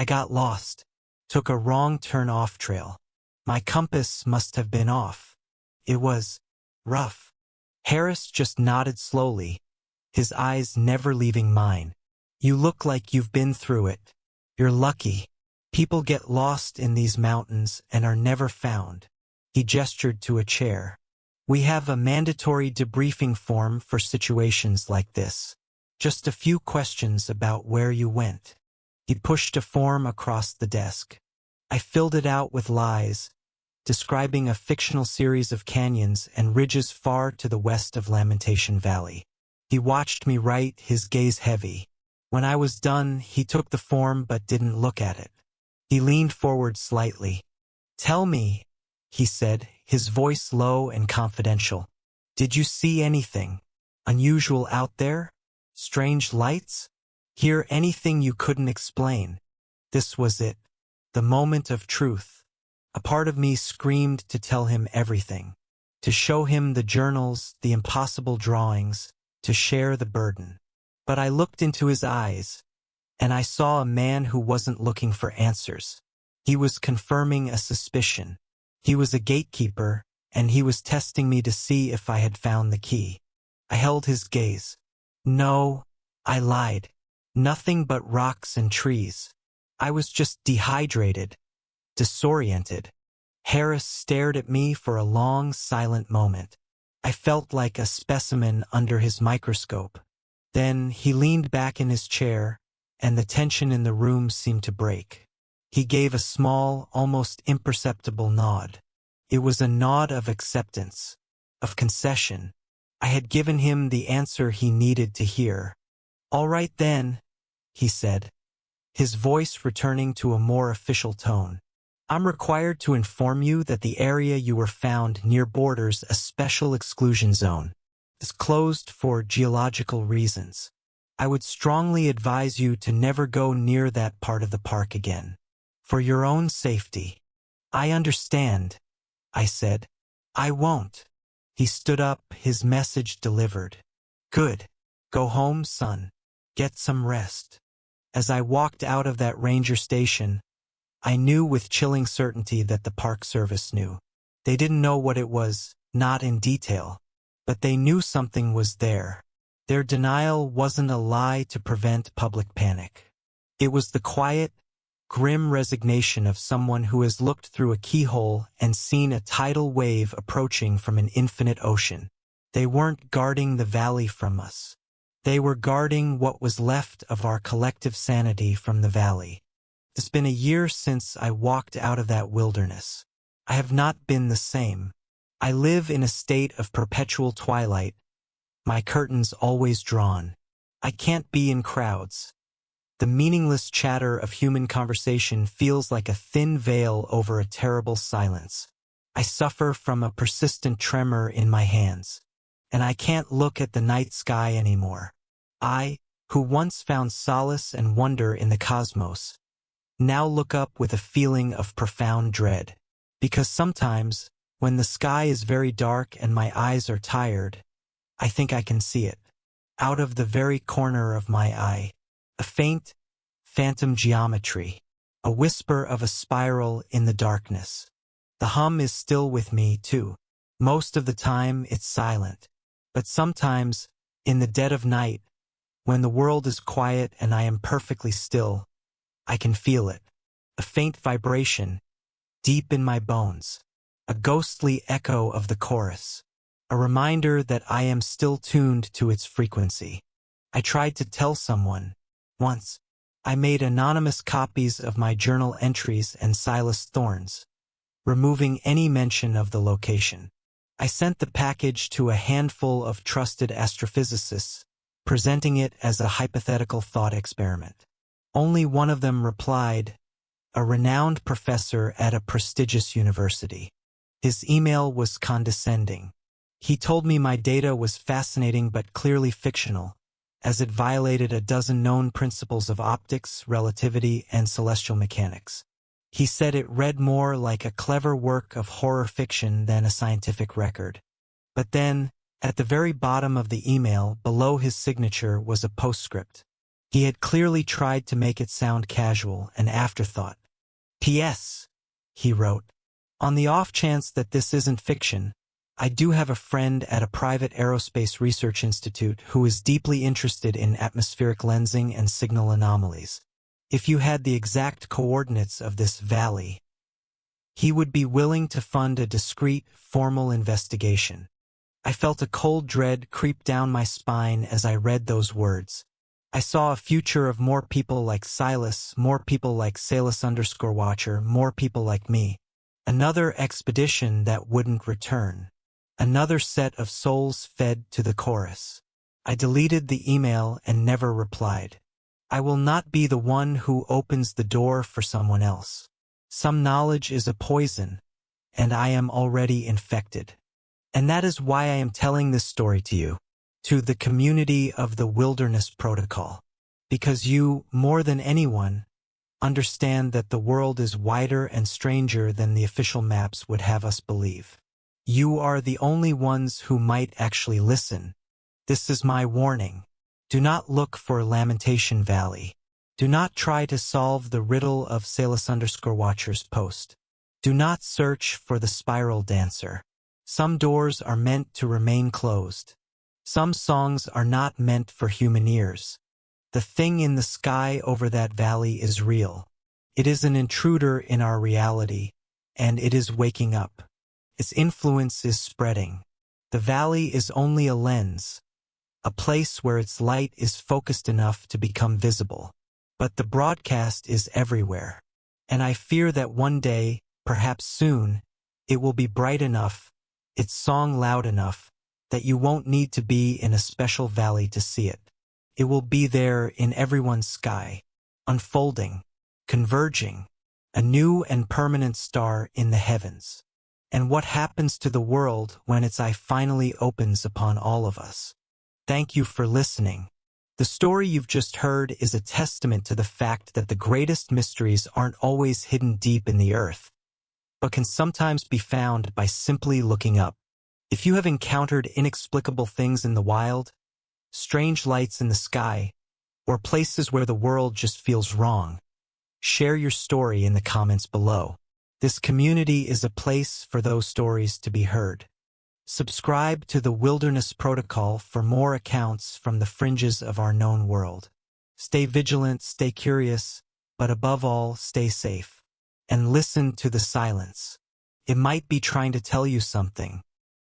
got lost. Took a wrong turn off trail. My compass must have been off. It was rough." Harris just nodded slowly, his eyes never leaving mine. "You look like you've been through it. You're lucky. People get lost in these mountains and are never found." He gestured to a chair. "We have a mandatory debriefing form for situations like this. Just a few questions about where you went." He pushed a form across the desk. I filled it out with lies, describing a fictional series of canyons and ridges far to the west of Lamentation Valley. He watched me write, his gaze heavy. When I was done, he took the form but didn't look at it. He leaned forward slightly. "Tell me," he said, his voice low and confidential. "Did you see anything unusual out there? Strange lights? Hear anything you couldn't explain?" This was it, the moment of truth. A part of me screamed to tell him everything, to show him the journals, the impossible drawings, to share the burden. But I looked into his eyes, and I saw a man who wasn't looking for answers. He was confirming a suspicion. He was a gatekeeper, and he was testing me to see if I had found the key. I held his gaze. "No," I lied. "Nothing but rocks and trees. I was just dehydrated, disoriented." Harris stared at me for a long, silent moment. I felt like a specimen under his microscope. Then he leaned back in his chair, and the tension in the room seemed to break. He gave a small, almost imperceptible nod. It was a nod of acceptance, of concession. I had given him the answer he needed to hear. "All right then," he said, his voice returning to a more official tone. "I'm required to inform you that the area you were found near borders a special exclusion zone. Is closed for geological reasons. I would strongly advise you to never go near that part of the park again. For your own safety. I understand, I said. I won't. He stood up, his message delivered. Good. Go home, son. Get some rest. As I walked out of that ranger station, I knew with chilling certainty that the Park Service knew. They didn't know what it was, not in detail, but they knew something was there. Their denial wasn't a lie to prevent public panic. It was the quiet, grim resignation of someone who has looked through a keyhole and seen a tidal wave approaching from an infinite ocean. They weren't guarding the valley from us. They were guarding what was left of our collective sanity from the valley. It's been a year since I walked out of that wilderness. I have not been the same. I live in a state of perpetual twilight, my curtains always drawn. I can't be in crowds. The meaningless chatter of human conversation feels like a thin veil over a terrible silence. I suffer from a persistent tremor in my hands, and I can't look at the night sky anymore. I, who once found solace and wonder in the cosmos, now look up with a feeling of profound dread. Because sometimes, when the sky is very dark and my eyes are tired, I think I can see it. Out of the very corner of my eye. A faint, phantom geometry. A whisper of a spiral in the darkness. The hum is still with me, too. Most of the time, it's silent. But sometimes, in the dead of night, when the world is quiet and I am perfectly still, I can feel it. A faint vibration, deep in my bones. A ghostly echo of the chorus. A reminder that I am still tuned to its frequency. I tried to tell someone. Once, I made anonymous copies of my journal entries and Silas Thorne's, removing any mention of the location. I sent the package to a handful of trusted astrophysicists, presenting it as a hypothetical thought experiment. Only one of them replied, a renowned professor at a prestigious university. His email was condescending. He told me my data was fascinating but clearly fictional, as it violated a dozen known principles of optics, relativity, and celestial mechanics. He said it read more like a clever work of horror fiction than a scientific record. But then, at the very bottom of the email, below his signature, was a postscript. He had clearly tried to make it sound casual, an afterthought. P.S., he wrote, on the off chance that this isn't fiction, I do have a friend at a private aerospace research institute who is deeply interested in atmospheric lensing and signal anomalies. If you had the exact coordinates of this valley, he would be willing to fund a discreet, formal investigation. I felt a cold dread creep down my spine as I read those words. I saw a future of more people like Silas, more people like Salis_Watcher, more people like me. Another expedition that wouldn't return. Another set of souls fed to the chorus. I deleted the email and never replied. I will not be the one who opens the door for someone else. Some knowledge is a poison, and I am already infected. And that is why I am telling this story to you, to the community of the Wilderness Protocol. Because you, more than anyone, understand that the world is wider and stranger than the official maps would have us believe. You are the only ones who might actually listen. This is my warning. Do not look for Lamentation Valley. Do not try to solve the riddle of Salis_Watcher's post. Do not search for the spiral dancer. Some doors are meant to remain closed. Some songs are not meant for human ears. The thing in the sky over that valley is real. It is an intruder in our reality, and it is waking up. Its influence is spreading. The valley is only a lens, a place where its light is focused enough to become visible. But the broadcast is everywhere. And I fear that one day, perhaps soon, it will be bright enough, its song loud enough, that you won't need to be in a special valley to see it. It will be there in everyone's sky, unfolding, converging, a new and permanent star in the heavens. And what happens to the world when its eye finally opens upon all of us? Thank you for listening. The story you've just heard is a testament to the fact that the greatest mysteries aren't always hidden deep in the earth, but can sometimes be found by simply looking up. If you have encountered inexplicable things in the wild, strange lights in the sky, or places where the world just feels wrong, share your story in the comments below. This community is a place for those stories to be heard. Subscribe to the Wilderness Protocol for more accounts from the fringes of our known world. Stay vigilant, stay curious, but above all, stay safe. And listen to the silence. It might be trying to tell you something.